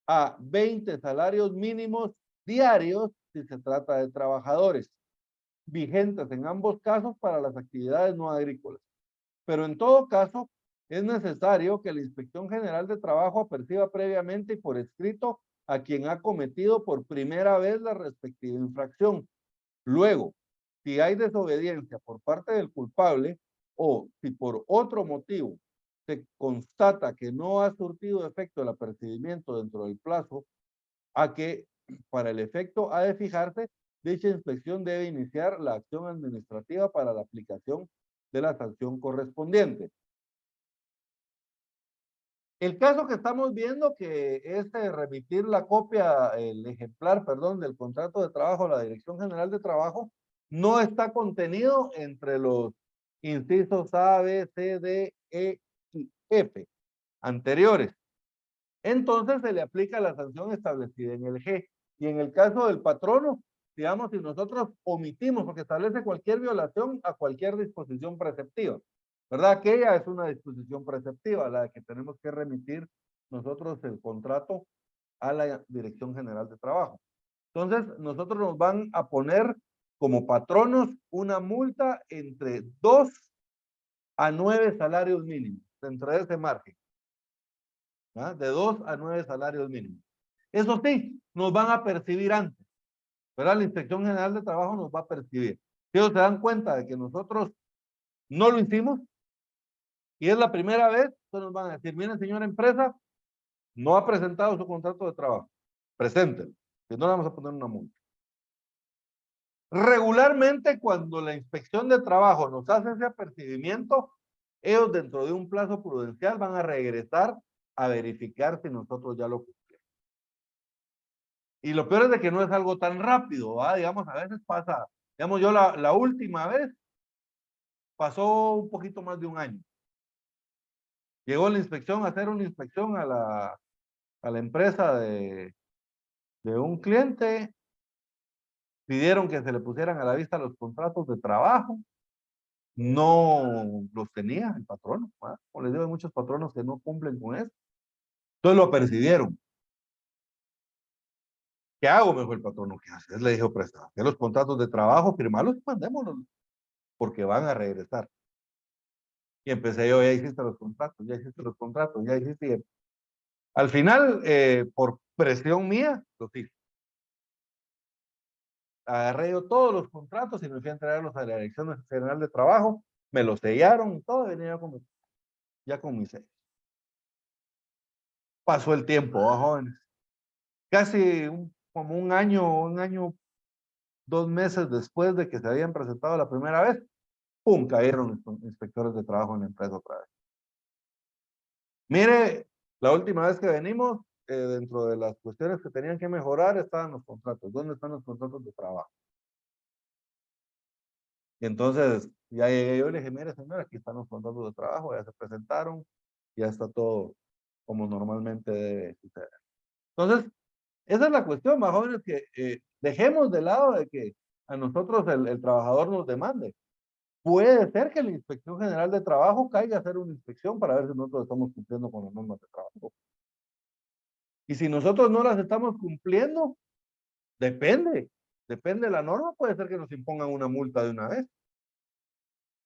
a 20 salarios mínimos diarios, si se trata de trabajadores, vigentes en ambos casos para las actividades no agrícolas. Pero en todo caso, es necesario que la Inspección General de Trabajo aperciba previamente y por escrito a quien ha cometido por primera vez la respectiva infracción. Luego, si hay desobediencia por parte del culpable o si por otro motivo se constata que no ha surtido efecto el apercibimiento dentro del plazo a que para el efecto ha de fijarse, dicha inspección debe iniciar la acción administrativa para la aplicación de la sanción correspondiente. El caso que estamos viendo, que es remitir la copia, el ejemplar, perdón, del contrato de trabajo a la Dirección General de Trabajo, no está contenido entre los incisos A, B, C, D, E y F anteriores. Entonces se le aplica la sanción establecida en el G. Y en el caso del patrono, digamos, si nosotros omitimos, porque establece cualquier violación a cualquier disposición preceptiva, ¿verdad? Aquella es una disposición preceptiva, la que tenemos que remitir nosotros el contrato a la Dirección General de Trabajo. Entonces, nosotros nos van a poner como patronos una multa entre 2 a 9 salarios mínimos, dentro de ese margen. ¿Ah? De 2 a 9 salarios mínimos. Eso sí, nos van a percibir antes, ¿verdad? La Inspección General de Trabajo nos va a percibir. Si ellos se dan cuenta de que nosotros no lo hicimos y es la primera vez, entonces nos van a decir, miren, señora empresa, no ha presentado su contrato de trabajo, preséntelo, si no le vamos a poner una multa. Regularmente, cuando la Inspección de Trabajo nos hace ese apercibimiento, ellos dentro de un plazo prudencial van a regresar a verificar si nosotros ya lo cumplimos. Y lo peor es de que no es algo tan rápido, ¿va? Digamos, a veces pasa, digamos, yo la última vez pasó un poquito más de un año. Llegó la inspección a hacer una inspección a la empresa de un cliente, pidieron que se le pusieran a la vista los contratos de trabajo, no los tenía el patrono, ¿va? Como les digo, hay muchos patronos que no cumplen con eso. Entonces lo percibieron. ¿Qué hago? Me dijo el patrono. ¿Qué haces? Le dijo, presta, que los contratos de trabajo, firmarlos y mandémoslos, porque van a regresar. Y empecé yo, ya hiciste los contratos, ya hiciste los contratos, ya hiciste. Al final, por presión mía, los hice. Agarré yo todos los contratos y me fui a entregarlos a la Dirección General de Trabajo, me los sellaron y todo, venía ya con mis sellos. Pasó el tiempo, jóvenes. Casi como un año, 2 meses después de que se habían presentado la primera vez, ¡pum!, cayeron los inspectores de trabajo en la empresa otra vez. Mire, La última vez que venimos, dentro de las cuestiones que tenían que mejorar, estaban los contratos. ¿Dónde están los contratos de trabajo? Y entonces, ya llegué yo y le dije, mire, señora, aquí están los contratos de trabajo, ya se presentaron, ya está todo como normalmente debe suceder. Entonces, esa es la cuestión, más jóvenes, que dejemos de lado de que a nosotros el trabajador nos demande. Puede ser que la Inspección General de Trabajo caiga a hacer una inspección para ver si nosotros estamos cumpliendo con las normas de trabajo. Y si nosotros no las estamos cumpliendo, depende de la norma, puede ser que nos impongan una multa de una vez.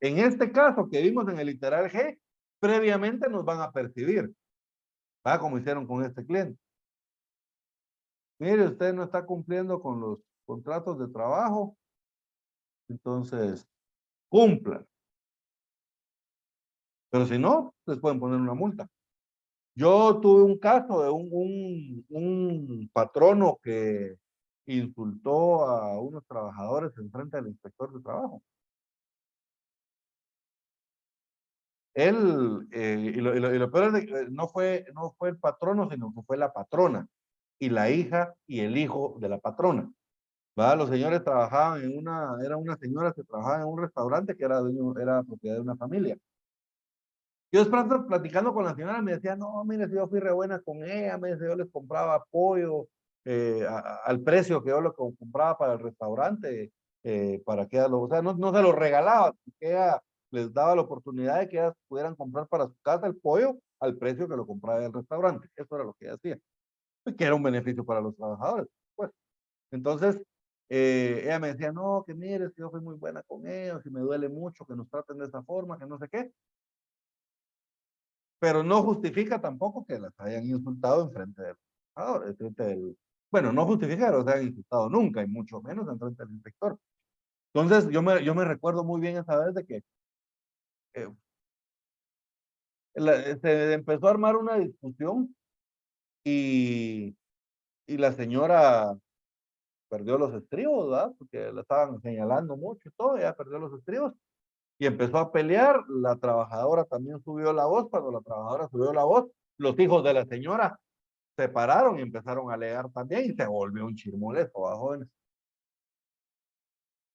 En este caso que vimos en el literal G, previamente nos van a percibir, ¿verdad? Como hicieron con este cliente. Mire, usted no está cumpliendo con los contratos de trabajo, entonces cumplan. Pero si no, les pueden poner una multa. Yo tuve un caso de un patrono que insultó a unos trabajadores en frente del inspector de trabajo. Él, y lo peor es que no fue el patrono, sino que fue la patrona, y la hija y el hijo de la patrona. ¿Va? Los señores trabajaban era una señora que trabajaba en un restaurante que era propiedad de una familia. Yo después platicando con la señora me decía, no, mire, si yo fui re buena con ella, me decía, yo les compraba pollo al precio que yo lo compraba para el restaurante, para que o sea, no se lo regalaba, que ella les daba la oportunidad de que ellas pudieran comprar para su casa el pollo al precio que lo compraba del restaurante. Eso era lo que ella hacía, que era un beneficio para los trabajadores. Pues, entonces, ella me decía, no, que mire, si yo fui muy buena con ellos y me duele mucho que nos traten de esa forma, que no sé qué. Pero no justifica tampoco que las hayan insultado en frente del trabajador, en frente del, bueno, no justifica que los hayan insultado nunca, y mucho menos en frente del inspector. Entonces, yo me recuerdo muy bien esa vez de que eh, se empezó a armar una discusión y, y la señora perdió los estribos, ¿verdad? Porque la estaban señalando mucho y todo, ella perdió los estribos y empezó a pelear. La trabajadora también subió la voz. Cuando la trabajadora subió la voz, los hijos de la señora se pararon y empezaron a alegar también y se volvió un chirmolezo a jóvenes.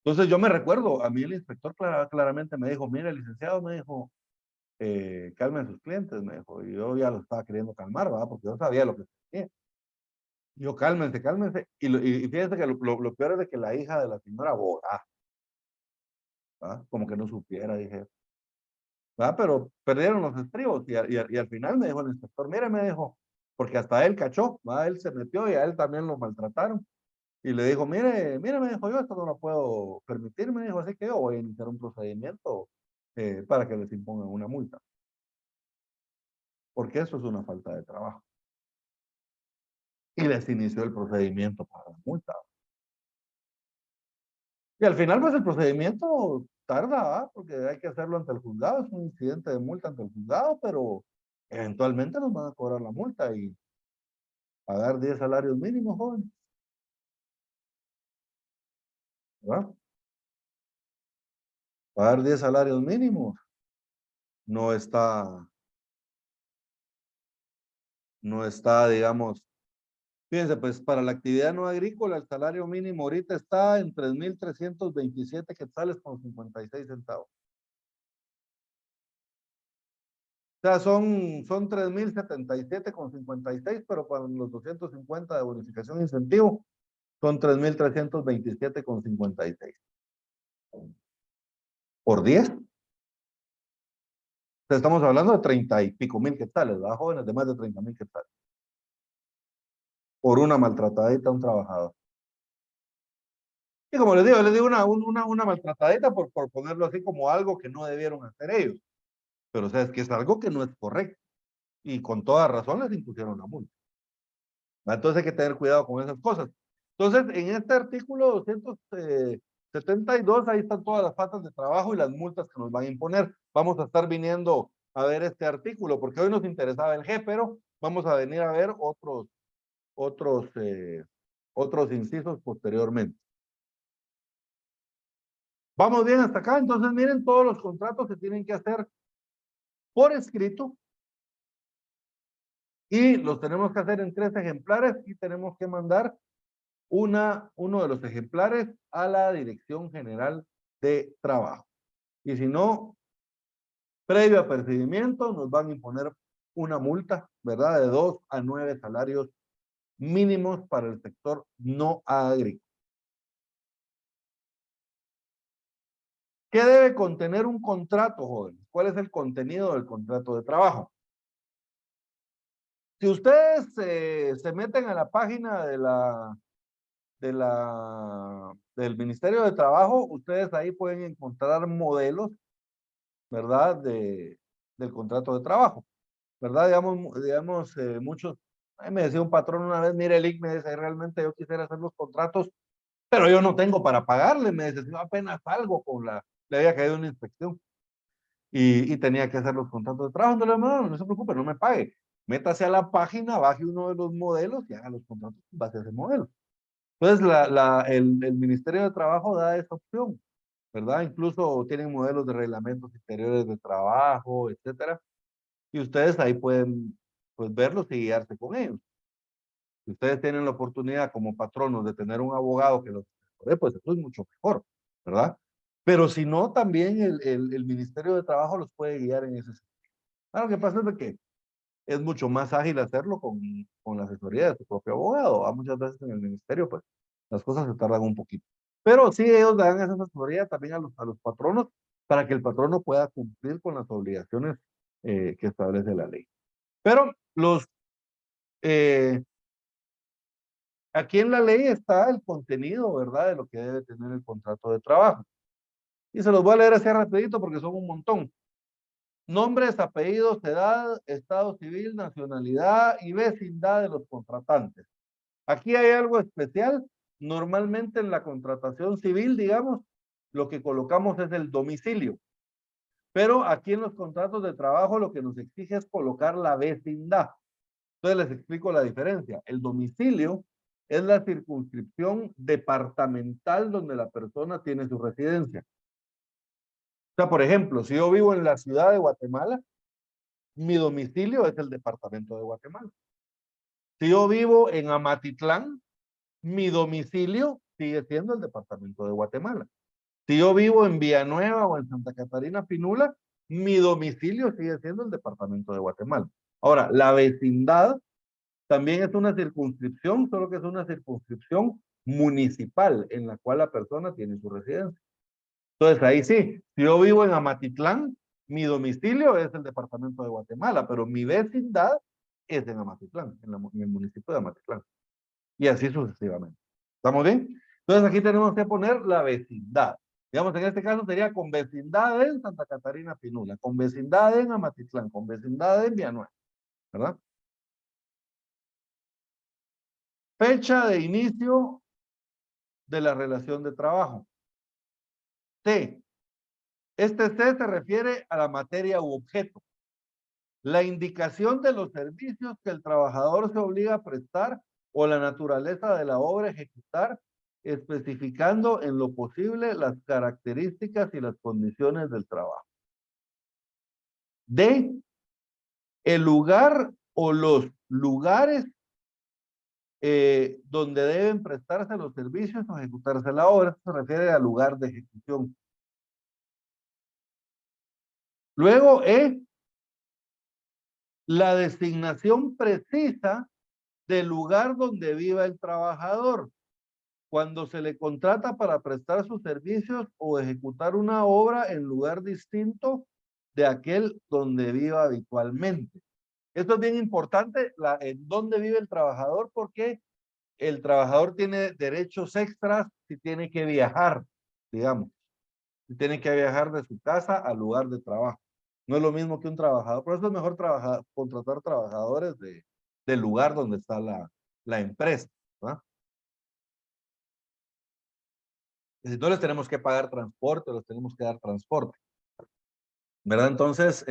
Entonces yo me recuerdo, a mí el inspector claramente me dijo, mire, licenciado, me dijo, calmen sus clientes, me dijo, y yo ya lo estaba queriendo calmar, ¿verdad? Porque yo sabía lo que tenía. Yo, cálmense, cálmense. Y fíjense que lo peor es de que la hija de la señora abogada, ¿verdad? Como que no supiera, dije, ¿verdad? Pero perdieron los estribos y al final me dijo el inspector, mire, me dijo, porque hasta él cachó, ¿verdad? Él se metió y a él también lo maltrataron. Y le dijo, mire, me dijo, yo esto no lo puedo permitir, me dijo, así que yo voy a iniciar un procedimiento para que les impongan una multa. Porque eso es una falta de trabajo. Y les inició el procedimiento para la multa. Y al final, pues el procedimiento tarda, ¿verdad? Porque hay que hacerlo ante el juzgado, es un incidente de multa ante el juzgado, pero eventualmente nos van a cobrar la multa y pagar 10 salarios mínimos, joven. ¿Verdad? Pagar 10 salarios mínimos no está, digamos. Fíjense, pues para la actividad no agrícola, el salario mínimo ahorita está en 3,327 quetzales con 56 centavos. O sea, son 3,077 con 56, pero para los 250 de bonificación e incentivo, son 3,327 con 56. ¿Por 10? O sea, estamos hablando de 30 y pico mil quetzales, ¿verdad, jóvenes? De más de 30,000 quetzales. Por una maltratadita a un trabajador. Y como les digo una maltratadita por ponerlo así como algo que no debieron hacer ellos. Pero o sea, es que es algo que no es correcto. Y con toda razón les impusieron la multa. Entonces hay que tener cuidado con esas cosas. Entonces, en este artículo 272, ahí están todas las faltas de trabajo y las multas que nos van a imponer. Vamos a estar viniendo a ver este artículo, porque hoy nos interesaba el G, pero vamos a venir a ver otros, otros incisos posteriormente. Vamos bien hasta acá. Entonces, miren, todos los contratos se tienen que hacer por escrito Y los tenemos que hacer en 3 ejemplares y tenemos que mandar uno de los ejemplares a la Dirección General de Trabajo. Y si no, previo apercibimiento, nos van a imponer una multa, ¿verdad? De 2 a 9 salarios mínimos para el sector no agrícola. ¿Qué debe contener un contrato, jóvenes? ¿Cuál es el contenido del contrato de trabajo? Si ustedes se meten a la página del Ministerio de Trabajo, ustedes ahí pueden encontrar modelos, ¿verdad? Del contrato de trabajo, ¿verdad? Muchos, me decía un patrón una vez, mire, Lick, me dice, realmente yo quisiera hacer los contratos, pero yo no tengo para pagarle, me dice, yo apenas salgo le había caído una inspección y tenía que hacer los contratos de trabajo, entonces, no se preocupe, no me pague, métase a la página, baje uno de los modelos y haga los contratos en base a ese modelo. Entonces, el Ministerio de Trabajo da esa opción, ¿verdad? Incluso tienen modelos de reglamentos interiores de trabajo, etcétera, y ustedes ahí pueden, pues, verlos y guiarse con ellos. Si ustedes tienen la oportunidad como patronos de tener un abogado que los asesore, pues eso es mucho mejor, ¿verdad? Pero si no, también el Ministerio de Trabajo los puede guiar en ese sentido. Lo que pasa es de que es mucho más ágil hacerlo con la asesoría de su propio abogado. Muchas veces en el ministerio, pues, las cosas se tardan un poquito. Pero sí, ellos dan esa asesoría también a los patronos para que el patrono pueda cumplir con las obligaciones que establece la ley. Pero eh, aquí en la ley está el contenido, ¿verdad?, de lo que debe tener el contrato de trabajo. Y se los voy a leer así rapidito porque son un montón. Nombres, apellidos, edad, estado civil, nacionalidad y vecindad de los contratantes. Aquí hay algo especial. Normalmente en la contratación civil, digamos, lo que colocamos es el domicilio. Pero aquí en los contratos de trabajo lo que nos exige es colocar la vecindad. Entonces les explico la diferencia. El domicilio es la circunscripción departamental donde la persona tiene su residencia. O sea, por ejemplo, si yo vivo en la ciudad de Guatemala, mi domicilio es el departamento de Guatemala. Si yo vivo en Amatitlán, mi domicilio sigue siendo el departamento de Guatemala. Si yo vivo en Villanueva o en Santa Catarina Pinula, mi domicilio sigue siendo el departamento de Guatemala. Ahora, la vecindad también es una circunscripción, solo que es una circunscripción municipal en la cual la persona tiene su residencia. Entonces, ahí sí, si yo vivo en Amatitlán, mi domicilio es el departamento de Guatemala, pero mi vecindad es en Amatitlán, en el municipio de Amatitlán. Y así sucesivamente. ¿Estamos bien? Entonces, aquí tenemos que poner la vecindad. Digamos, en este caso sería con vecindad en Santa Catarina Pinula, con vecindad en Amatitlán, con vecindad en Villanueva, ¿verdad? Fecha de inicio de la relación de trabajo. T. Este C se refiere a la materia u objeto. La indicación de los servicios que el trabajador se obliga a prestar o la naturaleza de la obra a ejecutar, especificando en lo posible las características y las condiciones del trabajo. D. El lugar o los lugares donde deben prestarse los servicios o ejecutarse la obra. Esto se refiere al lugar de ejecución. Luego, la designación precisa del lugar donde viva el trabajador cuando se le contrata para prestar sus servicios o ejecutar una obra en lugar distinto de aquel donde viva habitualmente. Esto es bien importante, en dónde vive el trabajador, porque el trabajador tiene derechos extras si tiene que viajar, digamos. Si tiene que viajar de su casa al lugar de trabajo. No es lo mismo que un trabajador. Por eso es mejor contratar trabajadores del lugar donde está la empresa, ¿verdad? Y si no les tenemos que pagar transporte, les tenemos que dar transporte, ¿verdad? Entonces,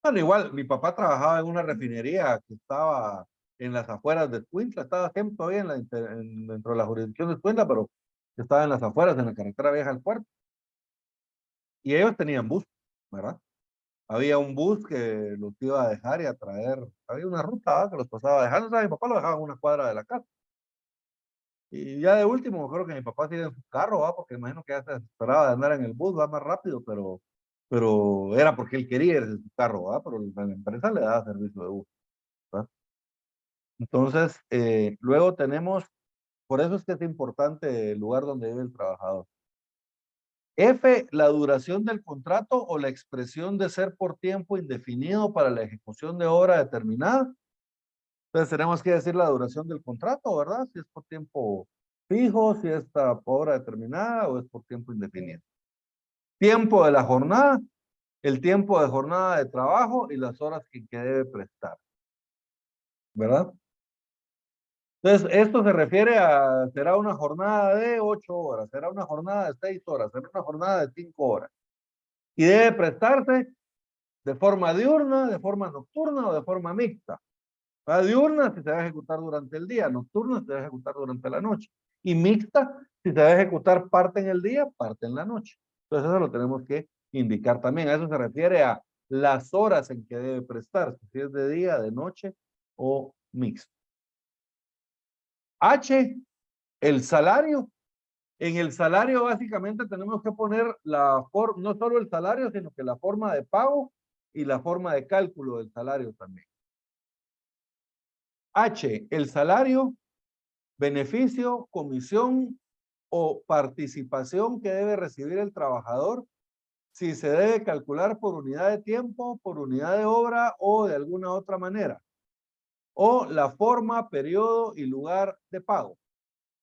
bueno, igual, mi papá trabajaba en una refinería que estaba en las afueras de Escuintla, estaba siempre todavía dentro de la jurisdicción de Escuintla, pero estaba en las afueras, en la carretera vieja al puerto. Y ellos tenían bus, ¿verdad? Había un bus que los iba a dejar y a traer. Había una ruta, ¿verdad?, que los pasaba dejando. O sea, mi papá lo dejaba en una cuadra de la casa. Y ya de último, creo que mi papá tiene su carro, ¿va? Porque imagino que ya se desesperaba de andar en el bus, va más rápido, pero era porque él quería ir en su carro, ¿va? Pero la empresa le daba servicio de bus, ¿va? Entonces, luego tenemos, por eso es que es importante el lugar donde vive el trabajador. F, la duración del contrato o la expresión de ser por tiempo indefinido para la ejecución de obra determinada. Entonces tenemos que decir la duración del contrato, ¿verdad? Si es por tiempo fijo, si es por obra determinada o es por tiempo indefinido. Tiempo de la jornada, el tiempo de jornada de trabajo y las horas que debe prestar, ¿verdad? Entonces, esto se refiere a, será una jornada de 8 horas, será una jornada de 6 horas, será una jornada de 5 horas. Y debe prestarse de forma diurna, de forma nocturna o de forma mixta. La diurna si se va a ejecutar durante el día, nocturna si se va a ejecutar durante la noche. Y mixta si se va a ejecutar parte en el día, parte en la noche. Entonces eso lo tenemos que indicar también. A eso se refiere a las horas en que debe prestarse, si es de día, de noche o mixto. H, el salario. En el salario básicamente tenemos que poner la forma, no solo el salario, sino que la forma de pago y la forma de cálculo del salario también. H, el salario, beneficio, comisión o participación que debe recibir el trabajador, si se debe calcular por unidad de tiempo, por unidad de obra o de alguna otra manera. O la forma, periodo y lugar de pago.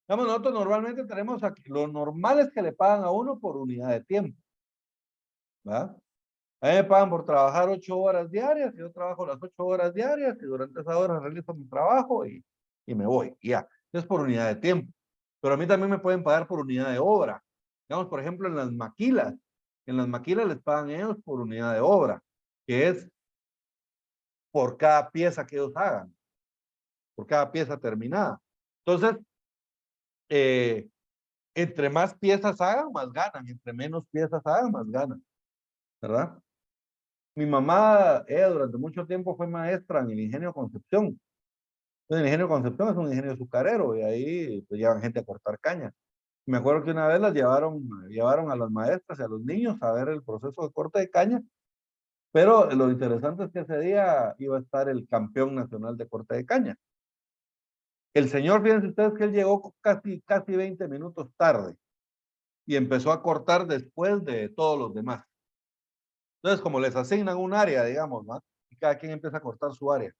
Digamos, nosotros normalmente tenemos aquí, lo normal es que le pagan a uno por unidad de tiempo, ¿verdad? A mí me pagan por trabajar 8 horas diarias, yo trabajo las 8 horas diarias y durante esa hora realizo mi trabajo y me voy, y ya. Es por unidad de tiempo. Pero a mí también me pueden pagar por unidad de obra. Digamos, por ejemplo, en las maquilas les pagan ellos por unidad de obra, que es por cada pieza que ellos hagan, por cada pieza terminada. Entonces, entre más piezas hagan, más ganan. Entre menos piezas hagan, más ganan. ¿Verdad? Mi mamá, ella durante mucho tiempo fue maestra en el Ingenio Concepción. Entonces, el Ingenio Concepción es un ingenio azucarero y ahí pues, llevan gente a cortar caña. Me acuerdo que una vez las llevaron a las maestras y a los niños a ver el proceso de corte de caña, pero lo interesante es que ese día iba a estar el campeón nacional de corte de caña. El señor, fíjense ustedes que él llegó casi 20 minutos tarde y empezó a cortar después de todos los demás. Entonces, como les asignan un área, digamos, ¿no? Y cada quien empieza a cortar su área.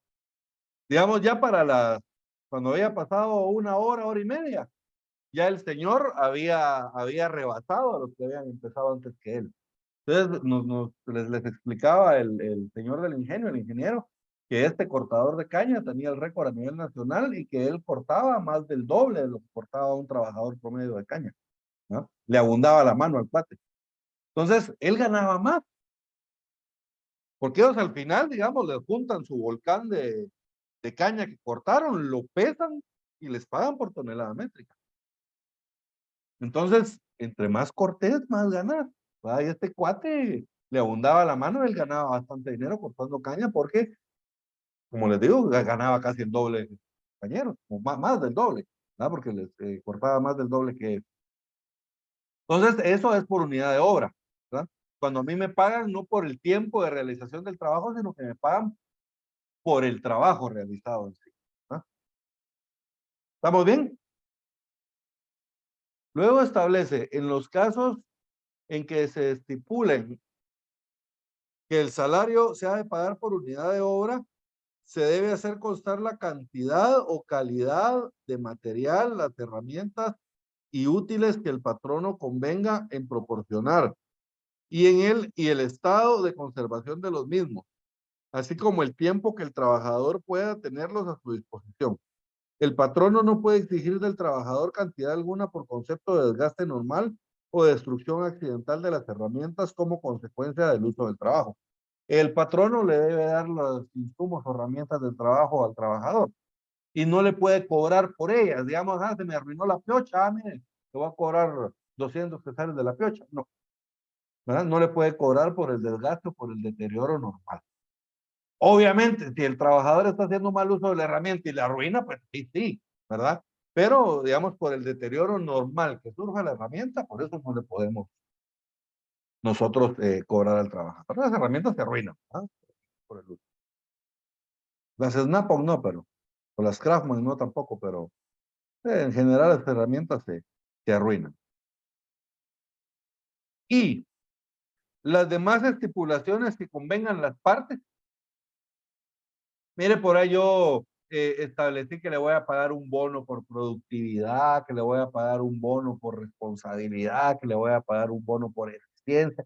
Digamos, ya cuando había pasado una hora, hora y media, ya el señor había rebasado a los que habían empezado antes que él. Entonces, les explicaba el señor del ingenio, el ingeniero, que este cortador de caña tenía el récord a nivel nacional y que él cortaba más del doble de lo que cortaba un trabajador promedio de caña, ¿no? Le abundaba la mano al cuate. Entonces, él ganaba más. Porque ellos al final, digamos, le juntan su volcán de caña que cortaron, lo pesan y les pagan por tonelada métrica. Entonces, entre más cortés, más ganas. Y este cuate le abundaba la mano, él ganaba bastante dinero cortando caña porque, como les digo, ganaba casi el doble de compañeros, o más del doble, ¿verdad? Porque les cortaba más del doble que él. Entonces, eso es por unidad de obra, ¿verdad? Cuando a mí me pagan, no por el tiempo de realización del trabajo, sino que me pagan por el trabajo realizado en sí. ¿Ah? ¿Estamos bien? Luego establece, en los casos en que se estipulen que el salario se ha de pagar por unidad de obra, se debe hacer constar la cantidad o calidad de material, las herramientas y útiles que el patrono convenga en proporcionar y el estado de conservación de los mismos, así como el tiempo que el trabajador pueda tenerlos a su disposición. El patrono no puede exigir del trabajador cantidad alguna por concepto de desgaste normal o destrucción accidental de las herramientas como consecuencia del uso del trabajo. El patrono le debe dar los insumos o herramientas del trabajo al trabajador y no le puede cobrar por ellas. Digamos, se me arruinó la piocha, mire, te voy a cobrar 200 pesos de la piocha. No, ¿verdad? No le puede cobrar por el desgaste o por el deterioro normal. Obviamente, si el trabajador está haciendo mal uso de la herramienta y la arruina, pues sí, sí, ¿verdad? Pero, digamos, por el deterioro normal que surja la herramienta, por eso no le podemos nosotros cobrar al trabajador. Las herramientas se arruinan, ¿verdad? Por el uso. Las Snap-on no, pero, o las Craftman no tampoco, pero en general las herramientas se arruinan. Y las demás estipulaciones que convengan las partes. Mire, por ahí yo establecí que le voy a pagar un bono por productividad, que le voy a pagar un bono por responsabilidad, que le voy a pagar un bono por eficiencia.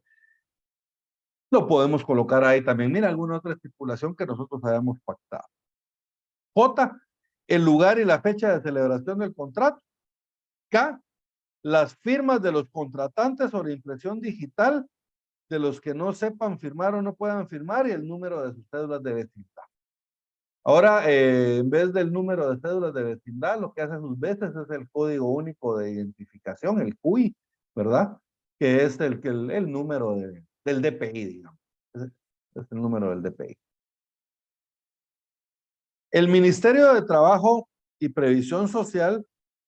Lo podemos colocar ahí también. Mira, alguna otra estipulación que nosotros hayamos pactado. J, el lugar y la fecha de celebración del contrato. K, las firmas de los contratantes sobre impresión digital, de los que no sepan firmar o no puedan firmar, y el número de sus cédulas de vecindad. Ahora, en vez del número de cédulas de vecindad, lo que hace sus veces es el código único de identificación, el CUI, ¿verdad? Que es el número del DPI, digamos. Es el número del DPI. El Ministerio de Trabajo y Previsión Social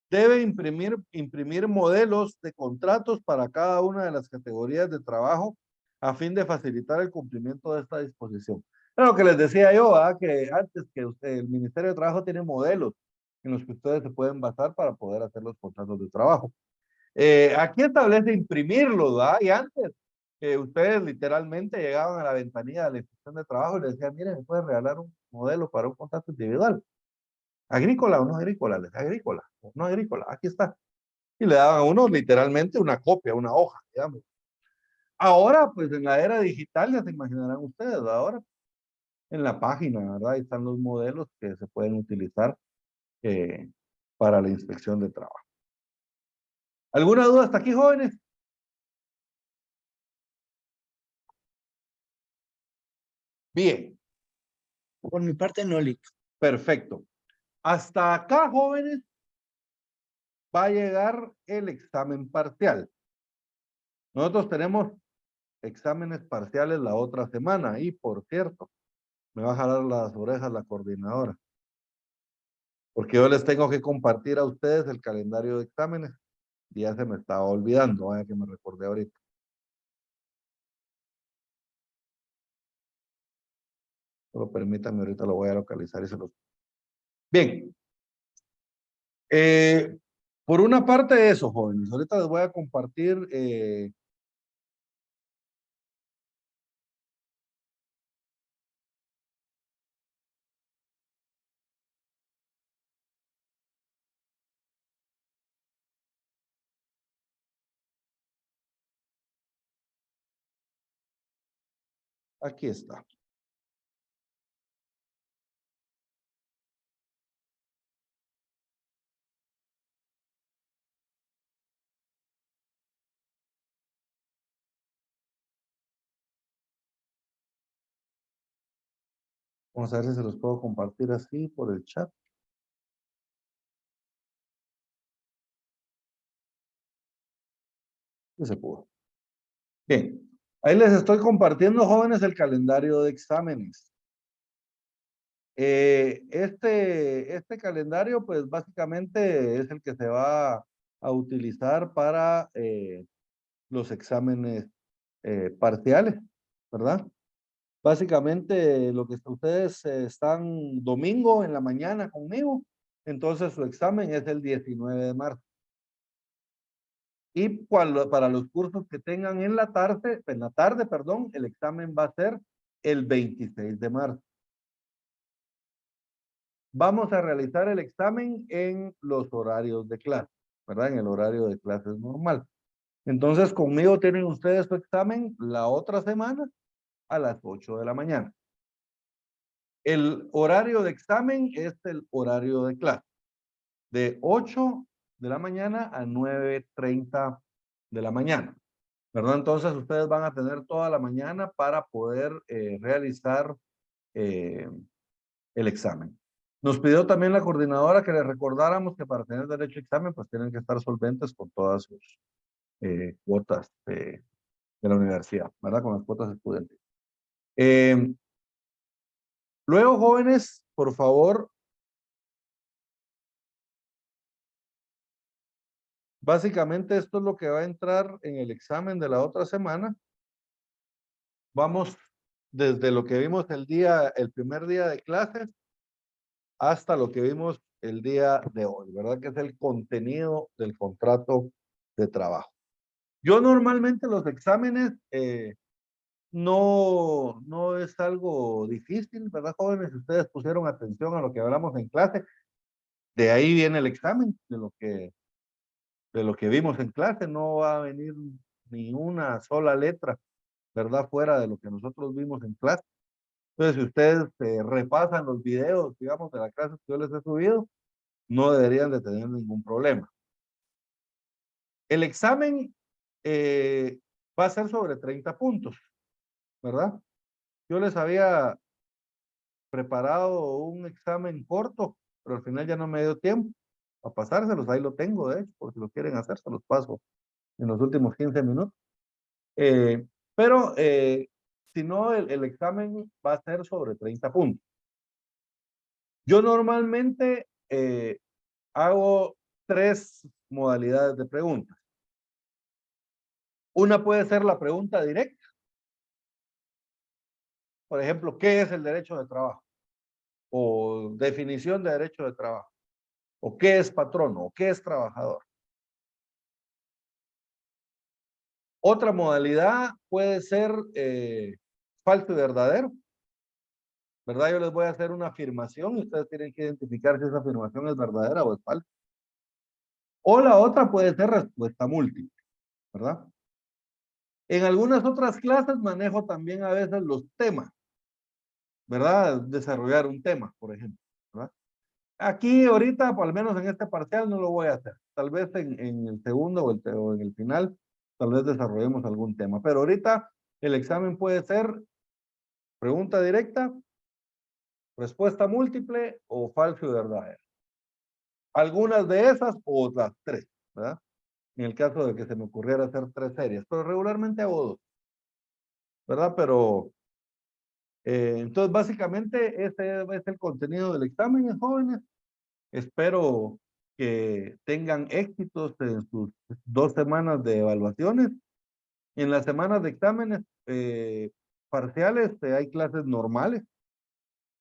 debe imprimir modelos de contratos para cada una de las categorías de trabajo a fin de facilitar el cumplimiento de esta disposición. Pero lo que les decía yo, ¿verdad? Que antes que el Ministerio de Trabajo tiene modelos en los que ustedes se pueden basar para poder hacer los contratos de trabajo. Aquí establece imprimirlos, ¿verdad? Y antes ustedes literalmente llegaban a la ventanilla de la inspección de trabajo y les decían, miren, me pueden regalar un modelo para un contrato individual. ¿Agrícola o no agrícola? Les agrícola, o no agrícola, aquí está. Y le daban a uno literalmente una copia, una hoja, digamos. Ahora, pues en la era digital, ya se imaginarán ustedes, ahora en la página, ¿verdad? Ahí están los modelos que se pueden utilizar para la inspección de trabajo. ¿Alguna duda hasta aquí, jóvenes? Bien. Por mi parte, no, Lick. Perfecto. Hasta acá, jóvenes, va a llegar el examen parcial. Nosotros tenemos exámenes parciales la otra semana y, por cierto, me va a jalar las orejas la coordinadora. Porque yo les tengo que compartir a ustedes el calendario de exámenes y ya se me estaba olvidando, vaya que me recordé ahorita. Solo permítanme, ahorita lo voy a localizar y se los... Bien. Por una parte eso, jóvenes. Ahorita les voy a compartir... aquí está. Vamos a ver si se los puedo compartir así por el chat. Sí se pudo. Bien. Ahí les estoy compartiendo, jóvenes, el calendario de exámenes. Este calendario, pues básicamente es el que se va a utilizar para los exámenes parciales, ¿verdad? Básicamente lo que ustedes están domingo en la mañana conmigo, entonces su examen es el 19 de marzo. Y para los cursos que tengan en la tarde, perdón, el examen va a ser el 26 de marzo. Vamos a realizar el examen en los horarios de clase, ¿verdad? En el horario de clases normal. Entonces, conmigo tienen ustedes su examen la otra semana a las 8 de la mañana. El horario de examen es el horario de clase, de 8 de la mañana a 9:30 de la mañana, ¿verdad? Entonces, ustedes van a tener toda la mañana para poder realizar el examen. Nos pidió también la coordinadora que les recordáramos que para tener derecho a examen, pues tienen que estar solventes con todas sus cuotas de de la universidad, ¿verdad? Con las cuotas estudiantiles. Luego, jóvenes, por favor, básicamente esto es lo que va a entrar en el examen de la otra semana. Vamos desde lo que vimos el primer día de clases hasta lo que vimos el día de hoy, ¿verdad? Que es el contenido del contrato de trabajo. Yo normalmente los exámenes no es algo difícil, ¿verdad, jóvenes? Si ustedes pusieron atención a lo que hablamos en clase, de ahí viene el examen, de lo que vimos en clase, no va a venir ni una sola letra, ¿verdad? Fuera de lo que nosotros vimos en clase. Entonces, si ustedes repasan los videos, digamos, de la clase que yo les he subido, no deberían de tener ningún problema. El examen va a ser sobre 30 puntos, ¿verdad? Yo les había preparado un examen corto, pero al final ya no me dio tiempo a pasárselos. Ahí lo tengo, de hecho, por si lo quieren hacer, se los paso en los últimos 15 minutos. Pero si no, el examen va a ser sobre 30 puntos. Yo normalmente hago 3 modalidades de preguntas. Una puede ser la pregunta directa. Por ejemplo, ¿qué es el derecho de trabajo? O definición de derecho de trabajo. O qué es patrono, o qué es trabajador. Otra modalidad puede ser falso y verdadero. ¿Verdad? Yo les voy a hacer una afirmación y ustedes tienen que identificar si esa afirmación es verdadera o es falsa. O la otra puede ser respuesta múltiple, ¿verdad? En algunas otras clases manejo también a veces los temas, ¿verdad? Desarrollar un tema, por ejemplo, ¿verdad? Aquí ahorita, al menos en este parcial, no lo voy a hacer. Tal vez en el segundo o en el final, tal vez desarrollemos algún tema. Pero ahorita el examen puede ser pregunta directa, respuesta múltiple o falso y verdadero. Algunas de esas o las 3, ¿verdad? En el caso de que se me ocurriera hacer 3 series, pero regularmente hago 2, ¿verdad? Pero entonces básicamente ese es el contenido del examen, jóvenes. Espero que tengan éxitos en sus 2 semanas de evaluaciones. En las semanas de exámenes parciales hay clases normales.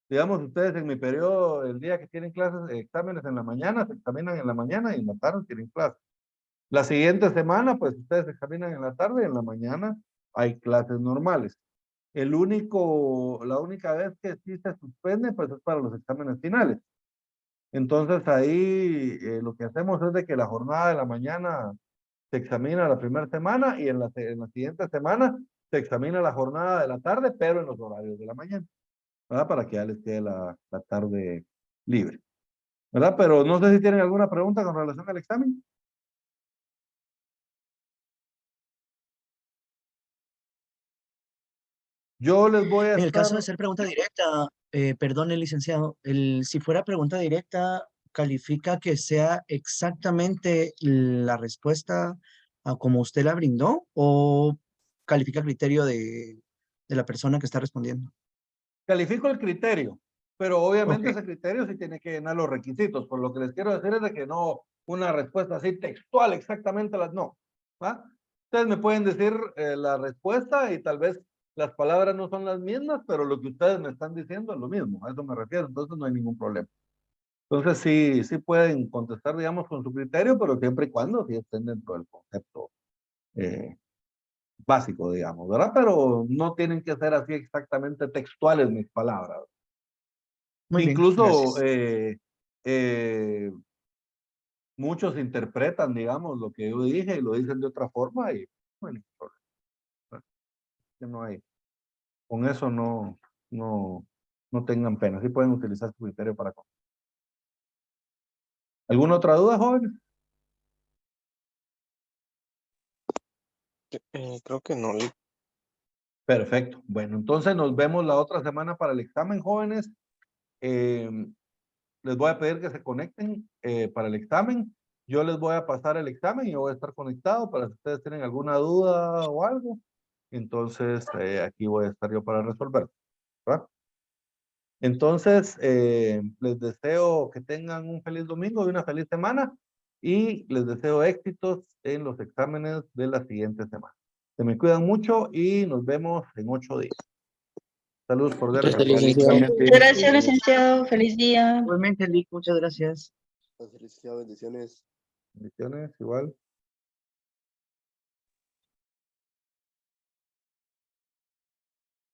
Digamos, ustedes en mi periodo, el día que tienen clases, exámenes en la mañana, se examinan en la mañana y en la tarde tienen clases. La siguiente semana, pues ustedes examinan en la tarde y en la mañana hay clases normales. La única vez que sí se suspende, pues es para los exámenes finales. Entonces ahí lo que hacemos es de que la jornada de la mañana se examina la primera semana y en la siguiente semana se examina la jornada de la tarde, pero en los horarios de la mañana, ¿verdad? Para que ya les quede la tarde libre, ¿verdad? Pero no sé si tienen alguna pregunta con relación al examen. Yo les voy a En el estar... caso de ser pregunta directa, perdone, licenciado, si fuera pregunta directa, ¿califica que sea exactamente la respuesta a como usted la brindó o califica a criterio de la persona que está respondiendo? Califico el criterio, pero obviamente Ok. ese criterio sí tiene que llenar los requisitos. Por lo que les quiero decir es de que no una respuesta así textual, exactamente las no. ¿Va? Ustedes me pueden decir la respuesta y tal vez las palabras no son las mismas, pero lo que ustedes me están diciendo es lo mismo. A eso me refiero, entonces no hay ningún problema. Entonces sí pueden contestar, digamos, con su criterio, pero siempre y cuando sí estén dentro del concepto básico, digamos, ¿verdad? Pero no tienen que ser así exactamente textuales mis palabras. Muy bien, Incluso gracias. muchos interpretan, digamos, lo que yo dije y lo dicen de otra forma y bueno, no hay, con eso no tengan pena, sí pueden utilizar su criterio para... ¿Alguna otra duda, jóvenes? Creo que no. Perfecto. Bueno, entonces nos vemos la otra semana para el examen, jóvenes. Les voy a pedir que se conecten para el examen. Yo les voy a pasar el examen y yo voy a estar conectado para si ustedes tienen alguna duda o algo. Entonces, aquí voy a estar yo para resolver, ¿verdad? Entonces, les deseo que tengan un feliz domingo y una feliz semana y les deseo éxitos en los exámenes de la siguiente semana. Se me cuidan mucho y nos vemos en 8 días. Saludos cordiales. Gracias, licenciado. Muchas gracias, licenciado. Feliz día. Igualmente, Lick, muchas gracias. Gracias, licenciado. Bendiciones. Bendiciones, igual.